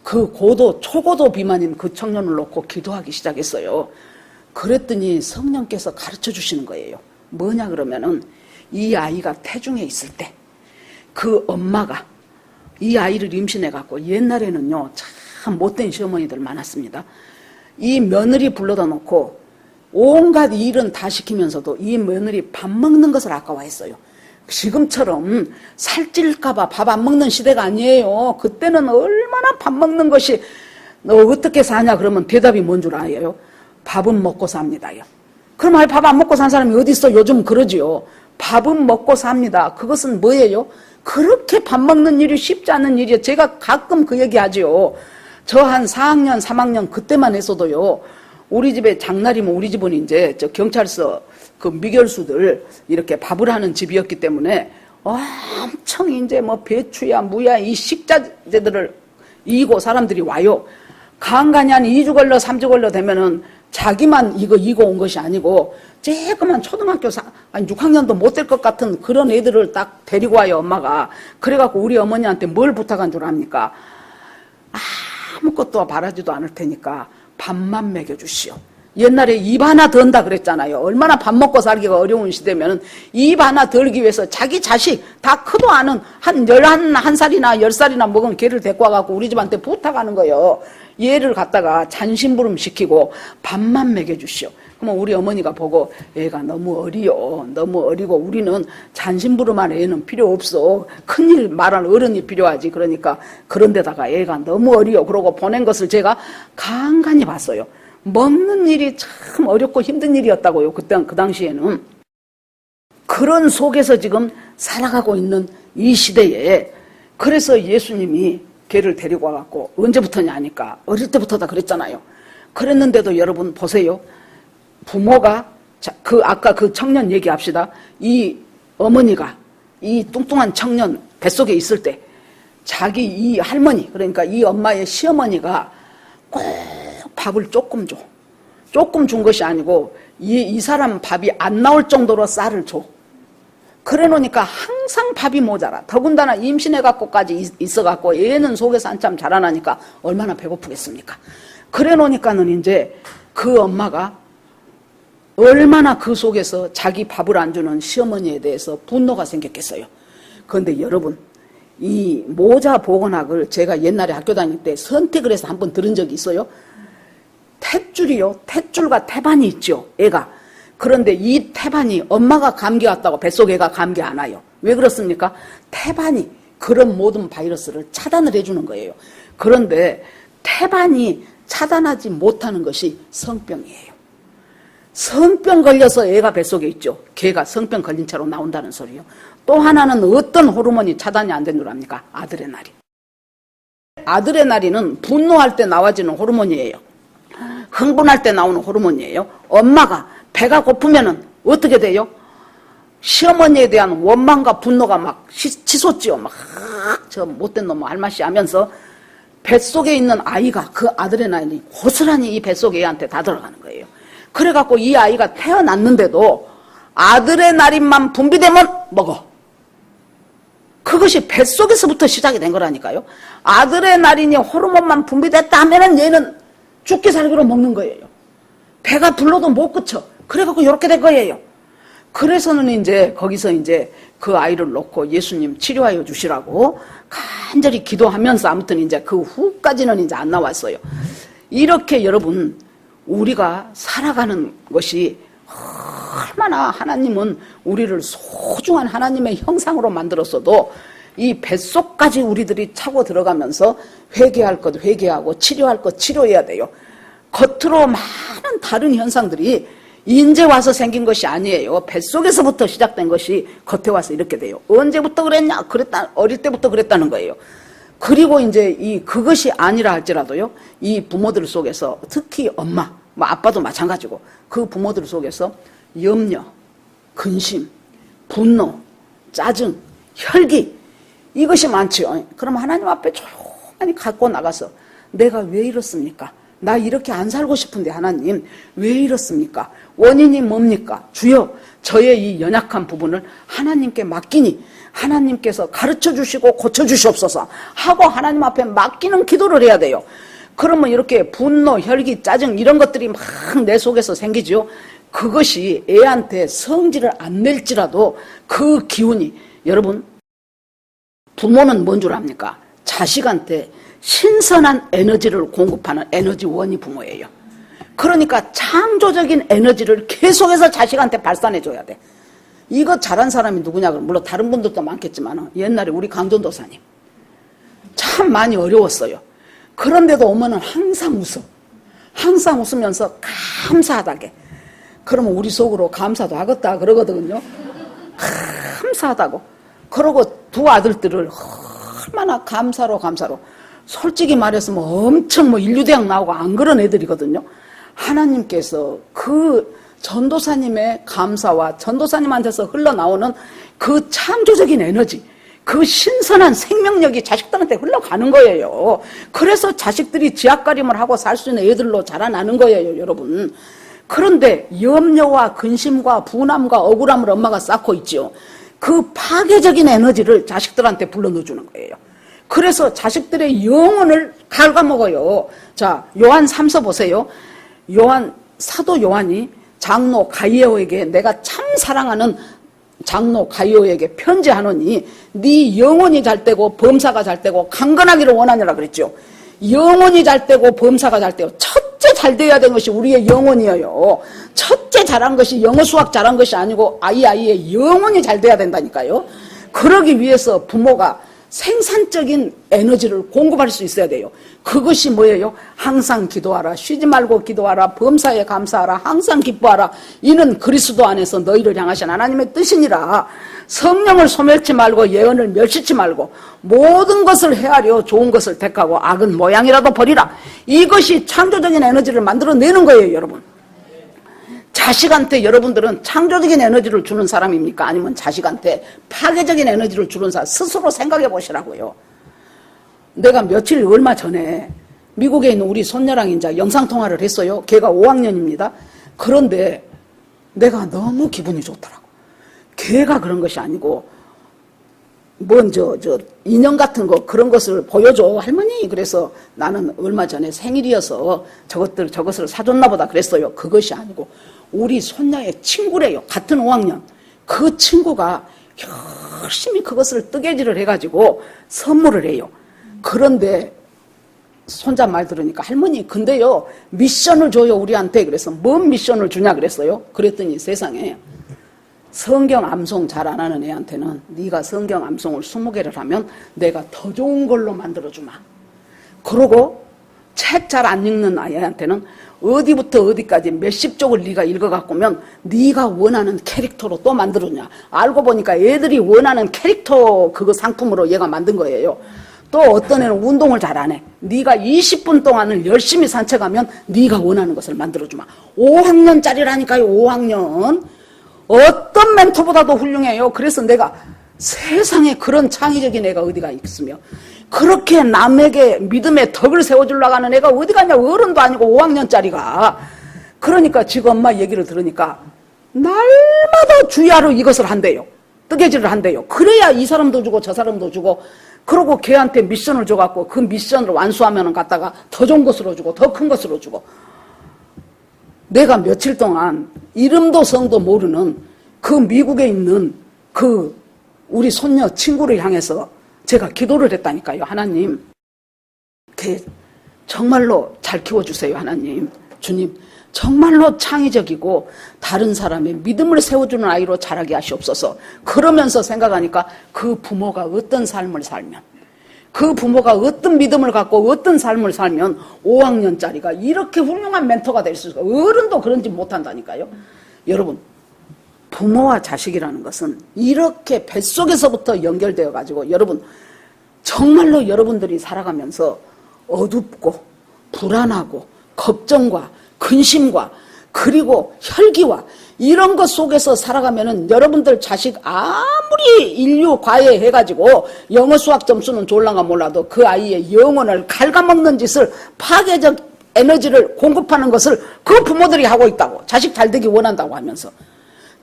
그 초고도 비만인 그 청년을 놓고 기도하기 시작했어요. 그랬더니 성령께서 가르쳐 주시는 거예요. 뭐냐 그러면은 이 아이가 태중에 있을 때 그 엄마가 이 아이를 임신해 갖고 옛날에는요 참 못된 시어머니들 많았습니다. 이 며느리 불러다 놓고 온갖 일은 다 시키면서도 이 며느리 밥 먹는 것을 아까워했어요. 지금처럼 살찔까봐 밥 안 먹는 시대가 아니에요. 그때는 얼마나 밥 먹는 것이 너 어떻게 사냐 그러면 대답이 뭔 줄 알아요? 밥은 먹고 삽니다요. 그럼 밥 안 먹고 산 사람이 어디 있어? 요즘 그러지요. 밥은 먹고 삽니다. 그것은 뭐예요? 그렇게 밥 먹는 일이 쉽지 않은 일이에요. 제가 가끔 그 얘기 하지요. 저 한 4학년, 3학년 그때만 했어도요. 우리 집에 장날이면 우리 집은 이제 저 경찰서 그 미결수들 이렇게 밥을 하는 집이었기 때문에 엄청 이제 뭐 배추야 무야 이 식자재들을 이고 사람들이 와요. 간간히 한 2주 걸려 3주 걸려 되면은 자기만 이거 온 것이 아니고 조그만 초등학교 6학년도 못 될 것 같은 그런 애들을 딱 데리고 와요, 엄마가. 그래갖고 우리 어머니한테 뭘 부탁한 줄 압니까? 아무것도 바라지도 않을 테니까 밥만 먹여주시오. 옛날에 입 하나 든다 그랬잖아요. 얼마나 밥 먹고 살기가 어려운 시대면 입 하나 덜기 위해서 자기 자식 다 크도 않은 한 11살이나 10살이나 먹은 걔를 데리고 와갖고 우리 집한테 부탁하는 거예요. 얘를 갖다가 잔심부름 시키고 밥만 먹여주시오. 그러면 우리 어머니가 보고 애가 너무 어리요. 너무 어리고 우리는 잔심부름할 애는 필요 없어. 큰일 말할 어른이 필요하지. 그러니까 그런 데다가 애가 너무 어리요. 그러고 보낸 것을 제가 간간히 봤어요. 먹는 일이 참 어렵고 힘든 일이었다고요. 그 당시에는. 그런 속에서 지금 살아가고 있는 이 시대에 그래서 예수님이 걔를 데리고 와갖고 언제부터냐 하니까 어릴 때부터 다 그랬잖아요. 그랬는데도 여러분 보세요. 부모가 아까 그 청년 얘기합시다. 이 어머니가 이 뚱뚱한 청년 뱃속에 있을 때 자기 이 할머니, 그러니까 이 엄마의 시어머니가 꼭 밥을 조금 줘. 조금 준 것이 아니고 이 사람 밥이 안 나올 정도로 쌀을 줘. 그래 놓으니까 항상 밥이 모자라. 더군다나 임신해갖고까지 있어갖고 얘는 속에서 한참 자라나니까 얼마나 배고프겠습니까? 그래 놓으니까는 이제 그 엄마가 얼마나 그 속에서 자기 밥을 안 주는 시어머니에 대해서 분노가 생겼겠어요. 그런데 여러분, 이 모자 보건학을 제가 옛날에 학교 다닐 때 선택을 해서 한번 들은 적이 있어요. 탯줄이요. 탯줄과 태반이 있죠. 애가. 그런데 이 태반이 엄마가 감기 왔다고 뱃속 애가 감기 안 와요. 왜 그렇습니까? 태반이 그런 모든 바이러스를 차단을 해주는 거예요. 그런데 태반이 차단하지 못하는 것이 성병이에요. 성병 걸려서 애가 뱃속에 있죠. 걔가 성병 걸린 채로 나온다는 소리요. 또 하나는 어떤 호르몬이 차단이 안 된 줄 압니까? 아드레날린. 아드레날린은 분노할 때 나와지는 호르몬이에요. 흥분할 때 나오는 호르몬이에요. 엄마가 배가 고프면은 어떻게 돼요? 시어머니에 대한 원망과 분노가 막 치솟지요. 막 저 못된 놈 할맛이 하면서 뱃속에 있는 아이가 그 아드레날린이 고스란히 이 뱃속 애한테 다 들어가는 거예요. 그래갖고 이 아이가 태어났는데도 아드레날린만 분비되면 먹어. 그것이 뱃속에서부터 시작이 된 거라니까요. 아드레날린이 호르몬만 분비됐다 하면은 얘는 죽기 살기로 먹는 거예요. 배가 불러도 못 그쳐. 그래갖고 이렇게 된 거예요. 그래서는 이제 거기서 이제 그 아이를 놓고 예수님 치료하여 주시라고 간절히 기도하면서 아무튼 이제 그 후까지는 이제 안 나왔어요. 이렇게 여러분, 우리가 살아가는 것이 얼마나 하나님은 우리를 소중한 하나님의 형상으로 만들었어도 이 뱃속까지 우리들이 차고 들어가면서 회개할 것 회개하고 치료할 것 치료해야 돼요. 겉으로 많은 다른 현상들이 인제 와서 생긴 것이 아니에요. 뱃속에서부터 시작된 것이 겉에 와서 이렇게 돼요. 언제부터 그랬냐? 그랬다, 어릴 때부터 그랬다는 거예요. 그리고 이제 그것이 아니라 할지라도요, 이 부모들 속에서 특히 엄마, 뭐 아빠도 마찬가지고 그 부모들 속에서 염려, 근심, 분노, 짜증, 혈기, 이것이 많지요. 그럼 하나님 앞에 조용히 갖고 나가서 내가 왜 이렇습니까? 나 이렇게 안 살고 싶은데 하나님 왜 이렇습니까? 원인이 뭡니까? 주여, 저의 이 연약한 부분을 하나님께 맡기니 하나님께서 가르쳐 주시고 고쳐 주시옵소서 하고 하나님 앞에 맡기는 기도를 해야 돼요. 그러면 이렇게 분노, 혈기, 짜증 이런 것들이 막 내 속에서 생기죠. 그것이 애한테 성질을 안 낼지라도 그 기운이, 여러분, 부모는 뭔 줄 압니까? 자식한테 신선한 에너지를 공급하는 에너지원이 부모예요. 그러니까 창조적인 에너지를 계속해서 자식한테 발산해줘야 돼. 이거 잘한 사람이 누구냐? 물론 다른 분들도 많겠지만 옛날에 우리 강전도사님 참 많이 어려웠어요. 그런데도 어머는 항상 웃어. 항상 웃으면서 감사하다게. 그러면 우리 속으로 감사도 하겠다 그러거든요. 감사하다고. 그러고 두 아들들을 얼마나 감사로 솔직히 말했으면 엄청 뭐 인류대학 나오고 안 그런 애들이거든요. 하나님께서 그 전도사님의 감사와 전도사님한테서 흘러나오는 그 창조적인 에너지, 그 신선한 생명력이 자식들한테 흘러가는 거예요. 그래서 자식들이 지압가림을 하고 살 수 있는 애들로 자라나는 거예요, 여러분. 그런데 염려와 근심과 분함과 억울함을 엄마가 쌓고 있죠. 그 파괴적인 에너지를 자식들한테 불러넣어주는 거예요. 그래서 자식들의 영혼을 갉아먹어요. 자, 요한 3서 보세요. 사도 요한이 장로 가이오에게 내가 참 사랑하는 장로 가이오에게 편지하노니 네 영혼이 잘되고 범사가 잘되고 강건하기를 원하느라 그랬죠. 영혼이 잘되고 범사가 잘되고 첫째 잘돼야 되는 것이 우리의 영혼이에요. 첫째 잘한 것이 영어 수학 잘한 것이 아니고 아이의 영혼이 잘돼야 된다니까요. 그러기 위해서 부모가 생산적인 에너지를 공급할 수 있어야 돼요. 그것이 뭐예요? 항상 기도하라, 쉬지 말고 기도하라, 범사에 감사하라, 항상 기뻐하라. 이는 그리스도 안에서 너희를 향하신 하나님의 뜻이니라. 성령을 소멸치 말고 예언을 멸시치 말고 모든 것을 헤아려 좋은 것을 택하고 악은 모양이라도 버리라. 이것이 창조적인 에너지를 만들어내는 거예요, 여러분. 자식한테 여러분들은 창조적인 에너지를 주는 사람입니까? 아니면 자식한테 파괴적인 에너지를 주는 사람? 스스로 생각해 보시라고요. 내가 며칠 얼마 전에 미국에 있는 우리 손녀랑 이제 영상통화를 했어요. 걔가 5학년입니다. 그런데 내가 너무 기분이 좋더라고. 걔가 그런 것이 아니고 인형 같은 거 그런 것을 보여줘 할머니. 그래서 나는 얼마 전에 생일이어서 저것을 사줬나 보다 그랬어요. 그것이 아니고 우리 손녀의 친구래요. 같은 5학년. 그 친구가 열심히 그것을 뜨개질을 해가지고 선물을 해요. 그런데 손자 말 들으니까 할머니 근데요 미션을 줘요 우리한테. 그래서 뭔 미션을 주냐 그랬어요. 그랬더니 세상에 성경 암송 잘 안 하는 애한테는 네가 성경 암송을 20개를 하면 내가 더 좋은 걸로 만들어주마. 그러고 책 잘 안 읽는 아이한테는 어디부터 어디까지 몇십 쪽을 네가 읽어갖고면 네가 원하는 캐릭터로 또 만들었냐. 알고 보니까 애들이 원하는 캐릭터 그거 상품으로 얘가 만든 거예요. 또 어떤 애는 운동을 잘 안 해. 네가 20분 동안을 열심히 산책하면 네가 원하는 것을 만들어주마. 5학년짜리라니까요. 5학년. 어떤 멘토보다도 훌륭해요. 그래서 내가 세상에 그런 창의적인 애가 어디가 있으며 그렇게 남에게 믿음의 덕을 세워주려고 하는 애가 어디 가냐. 어른도 아니고 5학년짜리가. 그러니까 지금 엄마 얘기를 들으니까 날마다 주야로 이것을 한대요. 뜨개질을 한대요. 그래야 이 사람도 주고 저 사람도 주고 그러고 걔한테 미션을 줘갖고 그 미션을 완수하면 갖다가 더 좋은 것으로 주고 더 큰 것으로 주고. 내가 며칠 동안 이름도 성도 모르는 그 미국에 있는 그 우리 손녀 친구를 향해서 제가 기도를 했다니까요. 하나님, 걔 정말로 잘 키워주세요. 하나님, 주님, 정말로 창의적이고 다른 사람의 믿음을 세워주는 아이로 자라게 하시옵소서. 그러면서 생각하니까 그 부모가 어떤 삶을 살면, 그 부모가 어떤 믿음을 갖고 어떤 삶을 살면 5학년짜리가 이렇게 훌륭한 멘토가 될 수 있을까. 어른도 그런지 못한다니까요. 여러분, 부모와 자식이라는 것은 이렇게 뱃속에서부터 연결되어 가지고 여러분 정말로 여러분들이 살아가면서 어둡고 불안하고 걱정과 근심과 그리고 혈기와 이런 것 속에서 살아가면은 여러분들 자식 아무리 인류 과외 해가지고 영어 수학 점수는 졸랑가 몰라도 그 아이의 영혼을 갉아먹는 짓을 파괴적 에너지를 공급하는 것을 그 부모들이 하고 있다고. 자식 잘 되기 원한다고 하면서.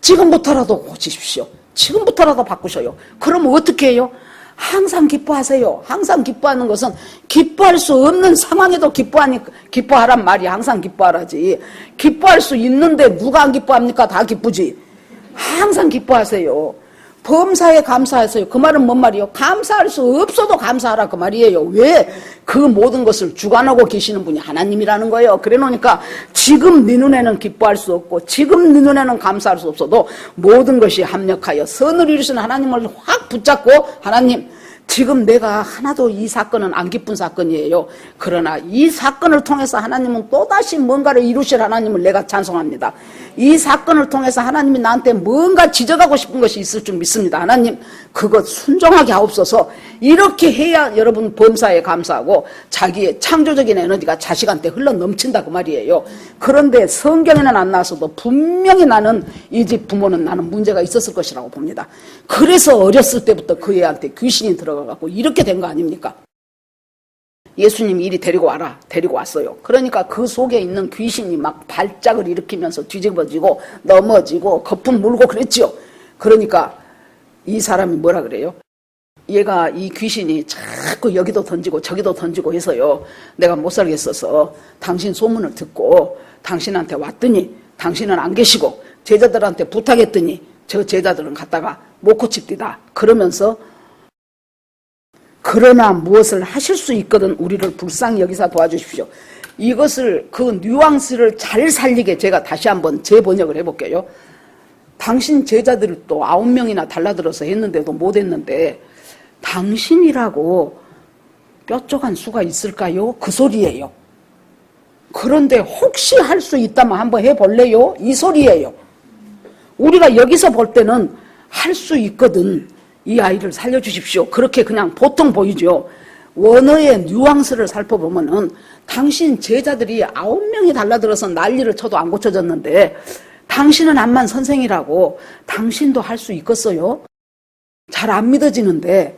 지금부터라도 고치십시오. 지금부터라도 바꾸셔요. 그러면 어떻게 해요? 항상 기뻐하세요. 항상 기뻐하는 것은 기뻐할 수 없는 상황에도 기뻐하란 말이 항상 기뻐하라지. 기뻐할 수 있는데 누가 안 기뻐합니까? 다 기쁘지. 항상 기뻐하세요. 범사에 감사하세요. 그 말은 뭔 말이에요? 감사할 수 없어도 감사하라 그 말이에요. 왜? 그 모든 것을 주관하고 계시는 분이 하나님이라는 거예요. 그래 놓으니까 지금 네 눈에는 기뻐할 수 없고 지금 네 눈에는 감사할 수 없어도 모든 것이 합력하여 선을 이루시는 하나님을 확 붙잡고 하나님 지금 내가 하나도 이 사건은 안 기쁜 사건이에요. 그러나 이 사건을 통해서 하나님은 또다시 뭔가를 이루실 하나님을 내가 찬송합니다. 이 사건을 통해서 하나님이 나한테 뭔가 지적하고 싶은 것이 있을 줄 믿습니다. 하나님 그것 순종하게 하옵소서. 이렇게 해야 여러분 범사에 감사하고 자기의 창조적인 에너지가 자식한테 흘러 넘친다 그 말이에요. 그런데 성경에는 안 나왔어도 분명히 나는 이 집 부모는 나는 문제가 있었을 것이라고 봅니다. 그래서 어렸을 때부터 그 애한테 귀신이 들어가고 이렇게 된 거 아닙니까? 예수님이 이리 데리고 와라. 데리고 왔어요. 그러니까 그 속에 있는 귀신이 막 발작을 일으키면서 뒤집어지고 넘어지고 거품 물고 그랬죠. 그러니까 이 사람이 뭐라 그래요? 얘가 이 귀신이 자꾸 여기도 던지고 저기도 던지고 해서요. 내가 못 살겠어서 당신 소문을 듣고 당신한테 왔더니 당신은 안 계시고 제자들한테 부탁했더니 저 제자들은 갔다가 못 고칩디다. 그러면서 그러나 무엇을 하실 수 있거든 우리를 불쌍히 여기사 도와주십시오. 이것을 그 뉘앙스를 잘 살리게 제가 다시 한번 재번역을 해볼게요. 당신 제자들을 또 9명이나 달라들어서 했는데도 못했는데 당신이라고 뾰족한 수가 있을까요? 그 소리예요. 그런데 혹시 할 수 있다면 한번 해볼래요? 이 소리예요. 우리가 여기서 볼 때는 할 수 있거든. 이 아이를 살려주십시오. 그렇게 그냥 보통 보이죠. 원어의 뉘앙스를 살펴보면은 당신 제자들이 9명이 달라들어서 난리를 쳐도 안 고쳐졌는데 당신은 암만 선생이라고 당신도 할 수 있겠어요? 잘 안 믿어지는데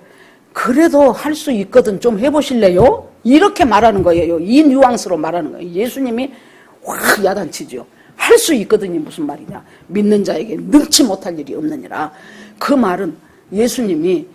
그래도 할 수 있거든 좀 해보실래요? 이렇게 말하는 거예요. 이 뉘앙스로 말하는 거예요. 예수님이 확 야단치죠. 할 수 있거든이 무슨 말이냐. 믿는 자에게 능치 못할 일이 없느니라. 그 말은 예수님이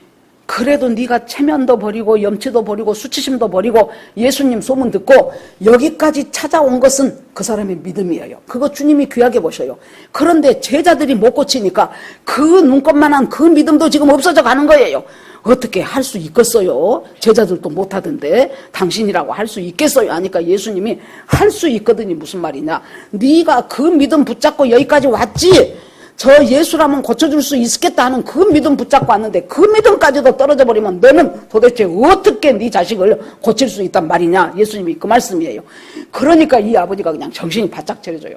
그래도 네가 체면도 버리고 염치도 버리고 수치심도 버리고 예수님 소문 듣고 여기까지 찾아온 것은 그 사람의 믿음이에요. 그거 주님이 귀하게 보셔요. 그런데 제자들이 못 고치니까 그 눈꽃만한 그 믿음도 지금 없어져 가는 거예요. 어떻게 할 수 있겠어요? 제자들도 못하던데 당신이라고 할 수 있겠어요? 하니까 예수님이 할 수 있거든이 무슨 말이냐. 네가 그 믿음 붙잡고 여기까지 왔지. 저 예수라면 고쳐줄 수 있겠다 하는 그 믿음 붙잡고 왔는데 그 믿음까지도 떨어져 버리면 너는 도대체 어떻게 네 자식을 고칠 수 있단 말이냐. 예수님이 그 말씀이에요. 그러니까 이 아버지가 그냥 정신이 바짝 차려져요.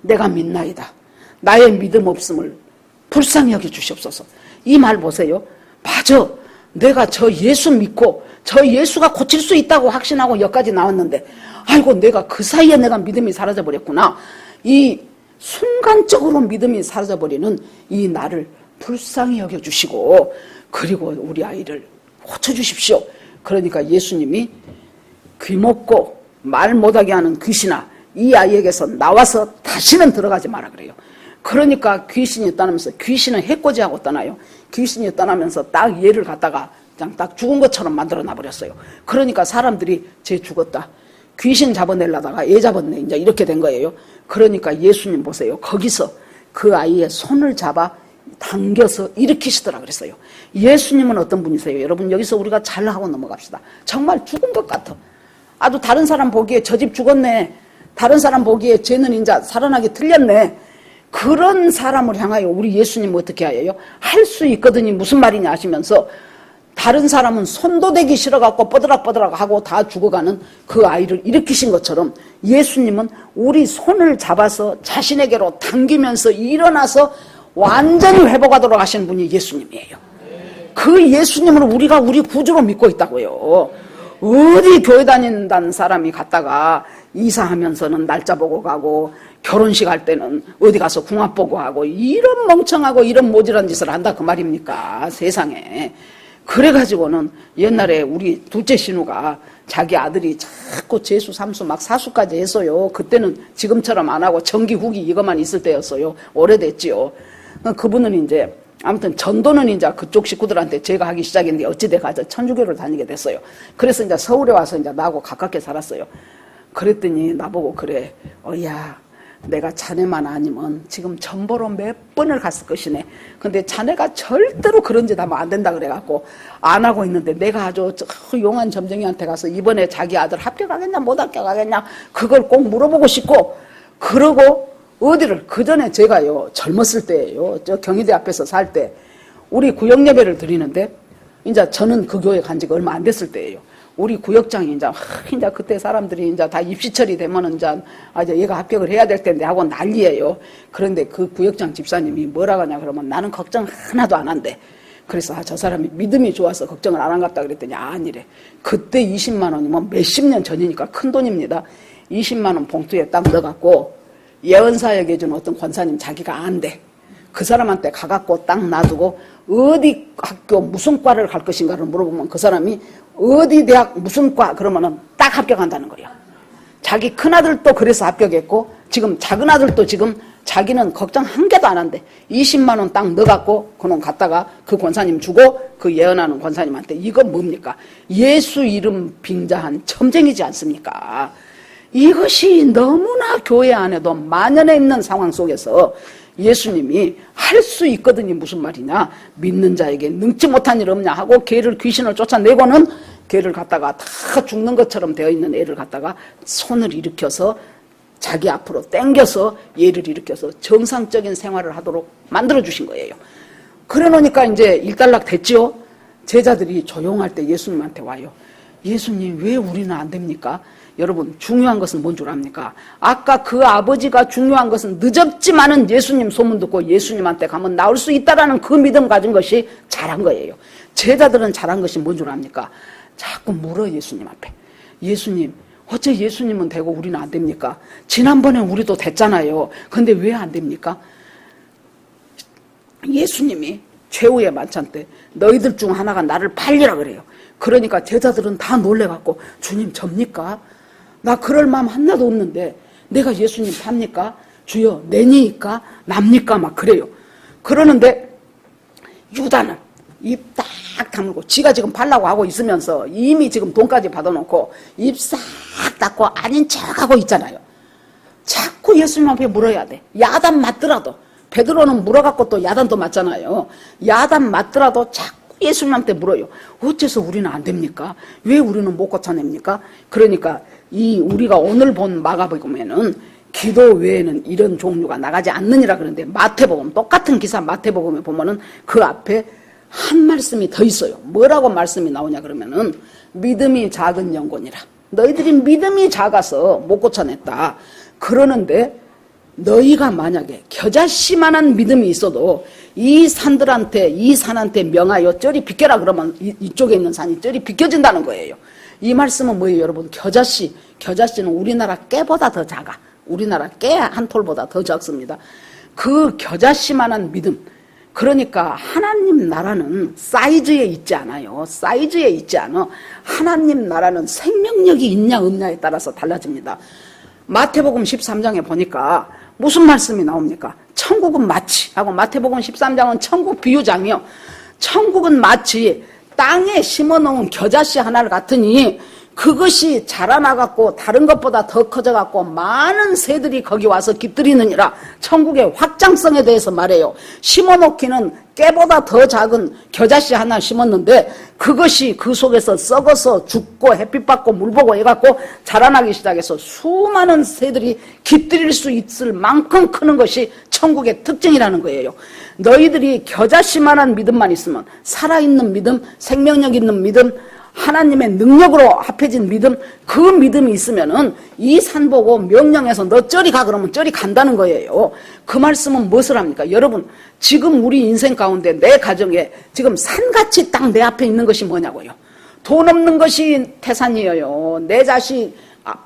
내가 믿나이다. 나의 믿음 없음을 불쌍히 여겨 주시옵소서. 이 말 보세요. 맞아. 내가 저 예수 믿고 저 예수가 고칠 수 있다고 확신하고 여기까지 나왔는데 아이고 내가 그 사이에 내가 믿음이 사라져 버렸구나. 이 순간적으로 믿음이 사라져버리는 이 나를 불쌍히 여겨주시고 그리고 우리 아이를 고쳐주십시오. 그러니까 예수님이 귀먹고 말 못하게 하는 귀신아 이 아이에게서 나와서 다시는 들어가지 마라 그래요. 그러니까 귀신이 떠나면서 귀신은 해코지하고 떠나요. 귀신이 떠나면서 딱 얘를 갖다가 그냥 딱 죽은 것처럼 만들어놔 버렸어요. 그러니까 사람들이 쟤 죽었다. 귀신 잡아내려다가 애 잡았네. 이제 이렇게 된 거예요. 그러니까 예수님 보세요. 거기서 그 아이의 손을 잡아 당겨서 일으키시더라 그랬어요. 예수님은 어떤 분이세요? 여러분 여기서 우리가 잘하고 넘어갑시다. 정말 죽은 것 같아. 아주 다른 사람 보기에 저 집 죽었네. 다른 사람 보기에 쟤는 이제 살아나기 틀렸네. 그런 사람을 향하여 우리 예수님은 어떻게 하여요? 할 수 있거든요. 무슨 말이냐 하시면서 다른 사람은 손도 대기 싫어갖고 뻐드락뻐드락 하고 다 죽어가는 그 아이를 일으키신 것처럼 예수님은 우리 손을 잡아서 자신에게로 당기면서 일어나서 완전히 회복하도록 하시는 분이 예수님이에요. 그 예수님을 우리가 우리 구주로 믿고 있다고요. 어디 교회 다닌다는 사람이 갔다가 이사하면서는 날짜 보고 가고 결혼식 할 때는 어디 가서 궁합 보고 하고 이런 멍청하고 이런 모질한 짓을 한다 그 말입니까? 세상에. 그래가지고는 옛날에 우리 둘째 신우가 자기 아들이 자꾸 재수, 삼수, 막 사수까지 했어요. 그때는 지금처럼 안 하고 전기, 후기 이것만 있을 때였어요. 오래됐지요. 그분은 이제 아무튼 전도는 이제 그쪽 식구들한테 제가 하기 시작했는데 어찌돼 가서 천주교를 다니게 됐어요. 그래서 이제 서울에 와서 이제 나하고 가깝게 살았어요. 그랬더니 나보고 그래. 야. 내가 자네만 아니면 지금 전보로 몇 번을 갔을 것이네. 근데 자네가 절대로 그런 짓 하면 안 된다 그래갖고 안 하고 있는데 내가 아주 용한 점쟁이한테 가서 이번에 자기 아들 합격하겠냐 못 합격하겠냐 그걸 꼭 물어보고 싶고 그러고 어디를 그 전에 제가요 젊었을 때예요. 저 경희대 앞에서 살 때 우리 구역 예배를 드리는데 이제 저는 그 교회 간 지가 얼마 안 됐을 때예요. 우리 구역장이 이제 그때 사람들이 이제 다 입시철이 되면은 이제 얘가 합격을 해야 될 텐데 하고 난리예요. 그런데 그 구역장 집사님이 뭐라고 하냐 그러면 나는 걱정 하나도 안 한대. 그래서 저 사람이 믿음이 좋아서 걱정을 안 한갑다 그랬더니 아니래. 그때 20만 원이면 몇십 년 전이니까 큰 돈입니다. 20만 원 봉투에 딱 넣어갖고 예언사역에 준 어떤 권사님 자기가 안대. 그 사람한테 가갖고 딱 놔두고 어디 학교 무슨 과를 갈 것인가를 물어보면 그 사람이 어디 대학 무슨 과 그러면은 딱 합격한다는 거예요. 자기 큰아들도 그래서 합격했고 지금 작은아들도 지금 자기는 걱정 한 개도 안 한대. 20만 원 딱 넣어갖고 그놈 갖다가 그 권사님 주고 그 예언하는 권사님한테 이건 뭡니까? 예수 이름 빙자한 점쟁이지 않습니까? 이것이 너무나 교회 안에도 만연해 있는 상황 속에서 예수님이 할 수 있거든요. 무슨 말이냐. 믿는 자에게 능치 못한 일 없냐 하고 걔를 귀신을 쫓아내고는 걔를 갖다가 다 죽는 것처럼 되어 있는 애를 갖다가 손을 일으켜서 자기 앞으로 당겨서 얘를 일으켜서 정상적인 생활을 하도록 만들어주신 거예요. 그래 놓으니까 이제 일단락 됐지요. 제자들이 조용할 때 예수님한테 와요. 예수님 왜 우리는 안 됩니까? 여러분 중요한 것은 뭔 줄 압니까? 아까 그 아버지가 중요한 것은 늦었지만은 예수님 소문 듣고 예수님한테 가면 나올 수 있다라는 그 믿음 가진 것이 잘한 거예요. 제자들은 잘한 것이 뭔 줄 압니까? 자꾸 물어 예수님 앞에. 예수님 어째 예수님은 되고 우리는 안 됩니까? 지난번에 우리도 됐잖아요. 근데 왜 안 됩니까? 예수님이 최후의 만찬 때 너희들 중 하나가 나를 팔리라 그래요. 그러니까 제자들은 다 놀래갖고 주님 접니까? 나 그럴 마음 하나도 없는데 내가 예수님 팝니까? 주여 내니까 납니까? 막 그래요. 그러는데 유다는 입 딱 다물고 지가 지금 팔라고 하고 있으면서 이미 지금 돈까지 받아놓고 입 싹 닫고 아닌 척하고 있잖아요. 자꾸 예수님 앞에 물어야 돼. 야단 맞더라도. 베드로는 물어갖고 또 야단도 맞잖아요. 야단 맞더라도 자꾸 예수님한테 물어요. 어째서 우리는 안 됩니까? 왜 우리는 못 고쳐냅니까? 그러니까 우리가 오늘 본 마가복음에는 기도 외에는 이런 종류가 나가지 않느니라 그러는데 마태복음 똑같은 기사 마태복음에 보면은 그 앞에 한 말씀이 더 있어요. 뭐라고 말씀이 나오냐 그러면은 믿음이 작은 영혼이라. 너희들이 믿음이 작아서 못 고쳐냈다. 그러는데 너희가 만약에 겨자씨만한 믿음이 있어도 이 산한테 명하여 쩔이 비켜라 그러면 이쪽에 있는 산이 쩔이 비켜진다는 거예요. 이 말씀은 뭐예요 여러분? 겨자씨는 우리나라 깨보다 더 작아. 우리나라 깨 한 톨보다 더 작습니다. 그 겨자씨만한 믿음. 그러니까 하나님 나라는 사이즈에 있지 않아요. 사이즈에 있지 않아. 하나님 나라는 생명력이 있냐 없냐에 따라서 달라집니다. 마태복음 13장에 보니까 무슨 말씀이 나옵니까? 천국은 마치 하고 마태복음 13장은 천국 비유장이요. 천국은 마치 땅에 심어놓은 겨자씨 하나를 같으니 그것이 자라나갖고 다른 것보다 더 커져갖고 많은 새들이 거기 와서 깃들이느니라. 천국의 확장성에 대해서 말해요. 심어놓기는 깨보다 더 작은 겨자씨 하나 심었는데 그것이 그 속에서 썩어서 죽고 햇빛 받고 물 보고 해갖고 자라나기 시작해서 수많은 새들이 깃들일 수 있을 만큼 크는 것이 천국의 특징이라는 거예요. 너희들이 겨자씨만한 믿음만 있으면 살아있는 믿음, 생명력 있는 믿음, 하나님의 능력으로 합해진 믿음, 그 믿음이 있으면은 이 산 보고 명령해서 너 저리 가 그러면 저리 간다는 거예요. 그 말씀은 무엇을 합니까? 여러분 지금 우리 인생 가운데 내 가정에 지금 산같이 딱 내 앞에 있는 것이 뭐냐고요. 돈 없는 것이 태산이에요. 내 자식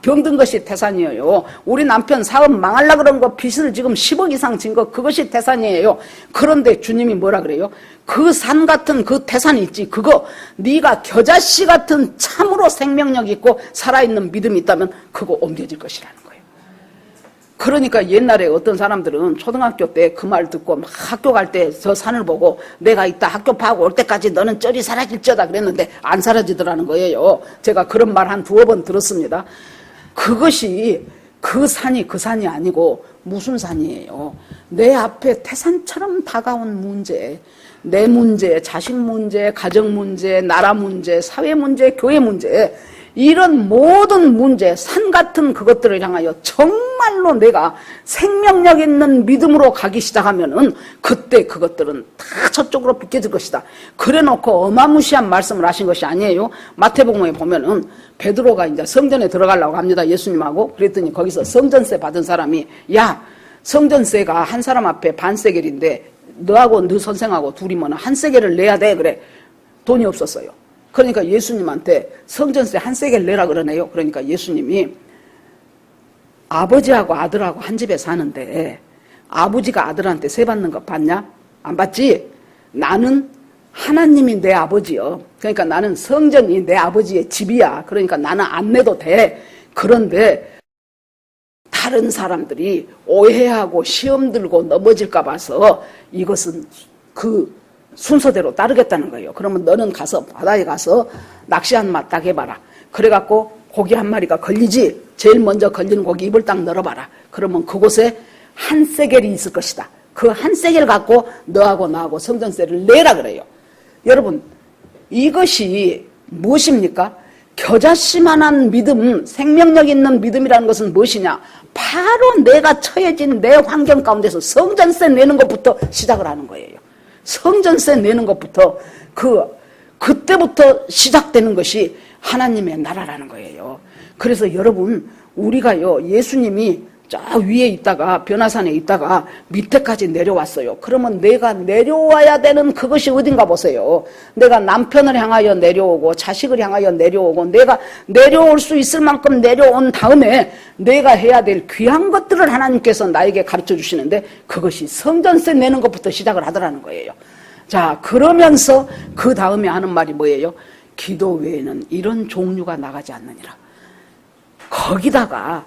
병든 것이 태산이에요. 우리 남편 사업 망하려고 그런 거 빚을 지금 10억 이상 진 거 그것이 태산이에요. 그런데 주님이 뭐라 그래요? 그 산 같은 그 태산이 있지. 그거 네가 겨자씨 같은 참으로 생명력 있고 살아있는 믿음이 있다면 그거 옮겨질 것이라는 거예요. 그러니까 옛날에 어떤 사람들은 초등학교 때 그 말 듣고 막 학교 갈 때 저 산을 보고 내가 이따 학교 파고 올 때까지 너는 쩔이 사라질 쩌다 그랬는데 안 사라지더라는 거예요. 제가 그런 말 한 두어 번 들었습니다. 그것이 그 산이 아니고 무슨 산이에요? 내 앞에 태산처럼 다가온 문제, 내 문제, 자식 문제, 가정 문제, 나라 문제, 사회 문제, 교회 문제, 이런 모든 문제, 산 같은 그것들을 향하여 정말로 내가 생명력 있는 믿음으로 가기 시작하면은 그때 그것들은 다 저쪽으로 비켜질 것이다. 그래 놓고 어마무시한 말씀을 하신 것이 아니에요. 마태복음에 보면은 베드로가 이제 성전에 들어가려고 합니다. 예수님하고. 그랬더니 거기서 성전세 받은 사람이 야, 성전세가 한 사람 앞에 반세겔인데 너하고 너 선생하고 둘이면 한 세겔을 내야 돼. 그래. 돈이 없었어요. 그러니까 예수님한테 성전세 한 세겔 내라 그러네요. 그러니까 예수님이 아버지하고 아들하고 한 집에 사는데 아버지가 아들한테 세 받는 거 봤냐? 안 봤지? 나는 하나님이 내 아버지요. 그러니까 나는 성전이 내 아버지의 집이야. 그러니까 나는 안 내도 돼. 그런데 다른 사람들이 오해하고 시험 들고 넘어질까 봐서 이것은 그 순서대로 따르겠다는 거예요. 그러면 너는 가서 바다에 가서 낚시 한 맛 딱 해봐라. 그래갖고 고기 한 마리가 걸리지. 제일 먼저 걸리는 고기 입을 딱 열어봐라. 그러면 그곳에 한 세겔이 있을 것이다. 그 한 세겔 갖고 너하고 나하고 성전세를 내라 그래요. 여러분 이것이 무엇입니까? 겨자씨만한 믿음, 생명력 있는 믿음이라는 것은 무엇이냐? 바로 내가 처해진 내 환경 가운데서 성전세 내는 것부터 시작을 하는 거예요. 성전세 내는 것부터 그때부터 시작되는 것이 하나님의 나라라는 거예요. 그래서 여러분 우리가요 예수님이 저 위에 있다가 변화산에 있다가 밑에까지 내려왔어요. 그러면 내가 내려와야 되는 그것이 어딘가 보세요. 내가 남편을 향하여 내려오고 자식을 향하여 내려오고 내가 내려올 수 있을 만큼 내려온 다음에 내가 해야 될 귀한 것들을 하나님께서 나에게 가르쳐 주시는데 그것이 성전세 내는 것부터 시작을 하더라는 거예요. 자, 그러면서 그 다음에 하는 말이 뭐예요? 기도 외에는 이런 종류가 나가지 않느니라. 거기다가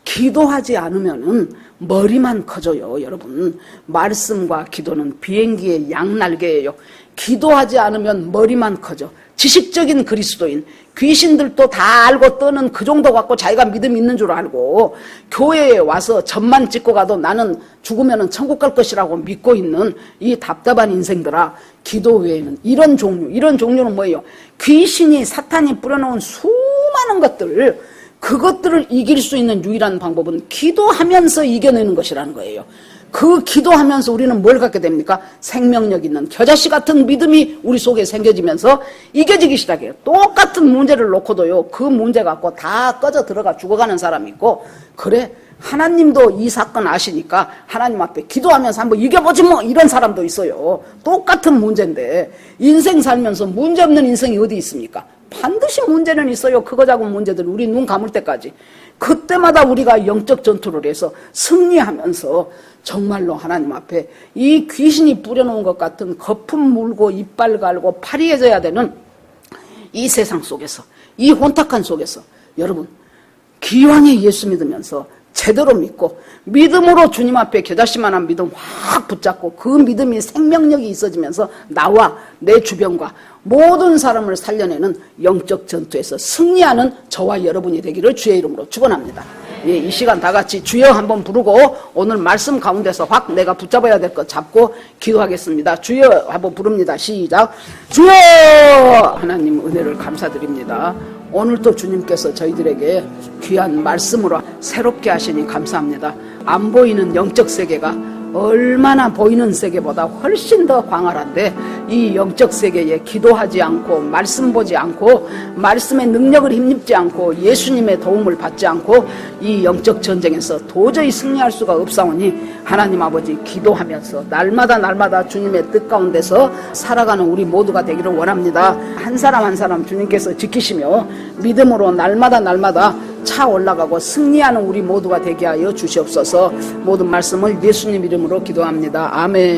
기도하지 않으면은 머리만 커져요, 여러분. 말씀과 기도는 비행기의 양날개예요. 기도하지 않으면 머리만 커져. 지식적인 그리스도인, 귀신들도 다 알고 떠는 그 정도 갖고 자기가 믿음 있는 줄 알고 교회에 와서 점만 찍고 가도 나는 죽으면 천국 갈 것이라고 믿고 있는 이 답답한 인생들아, 기도 외에는 이런 종류는 뭐예요? 귀신이, 사탄이 뿌려놓은 수많은 것들, 그것들을 이길 수 있는 유일한 방법은 기도하면서 이겨내는 것이라는 거예요. 그 기도하면서 우리는 뭘 갖게 됩니까? 생명력 있는 겨자씨 같은 믿음이 우리 속에 생겨지면서 이겨지기 시작해요. 똑같은 문제를 놓고도요, 그 문제 갖고 다 꺼져 들어가 죽어가는 사람이 있고, 그래 하나님도 이 사건 아시니까 하나님 앞에 기도하면서 한번 이겨보지 뭐, 이런 사람도 있어요. 똑같은 문제인데 인생 살면서 문제 없는 인생이 어디 있습니까? 반드시 문제는 있어요. 크고 작은 문제들, 우리 눈 감을 때까지. 그때마다 우리가 영적 전투를 해서 승리하면서 정말로 하나님 앞에 이 귀신이 뿌려놓은 것 같은 거품 물고 이빨 갈고 파리해져야 되는 이 세상 속에서, 이 혼탁한 속에서 여러분 기왕에 예수 믿으면서 제대로 믿고 믿음으로 주님 앞에 겨자씨만한 믿음 확 붙잡고 그 믿음이 생명력이 있어지면서 나와 내 주변과 모든 사람을 살려내는 영적 전투에서 승리하는 저와 여러분이 되기를 주의 이름으로 축원합니다. 예, 이 시간 다 같이 주여 한번 부르고 오늘 말씀 가운데서 확 내가 붙잡아야 될 것 잡고 기도하겠습니다. 주여 한번 부릅니다. 시작. 주여! 하나님 은혜를 감사드립니다. 오늘도 주님께서 저희들에게 귀한 말씀으로 새롭게 하시니 감사합니다. 안 보이는 영적 세계가 얼마나 보이는 세계보다 훨씬 더 광활한데 이 영적 세계에 기도하지 않고 말씀 보지 않고 말씀의 능력을 힘입지 않고 예수님의 도움을 받지 않고 이 영적 전쟁에서 도저히 승리할 수가 없사오니 하나님 아버지 기도하면서 날마다 주님의 뜻 가운데서 살아가는 우리 모두가 되기를 원합니다. 한 사람 한 사람 주님께서 지키시며 믿음으로 날마다 차 올라가고 승리하는 우리 모두가 되게 하여 주시옵소서. 모든 말씀을 예수님 이름으로 기도합니다. 아멘.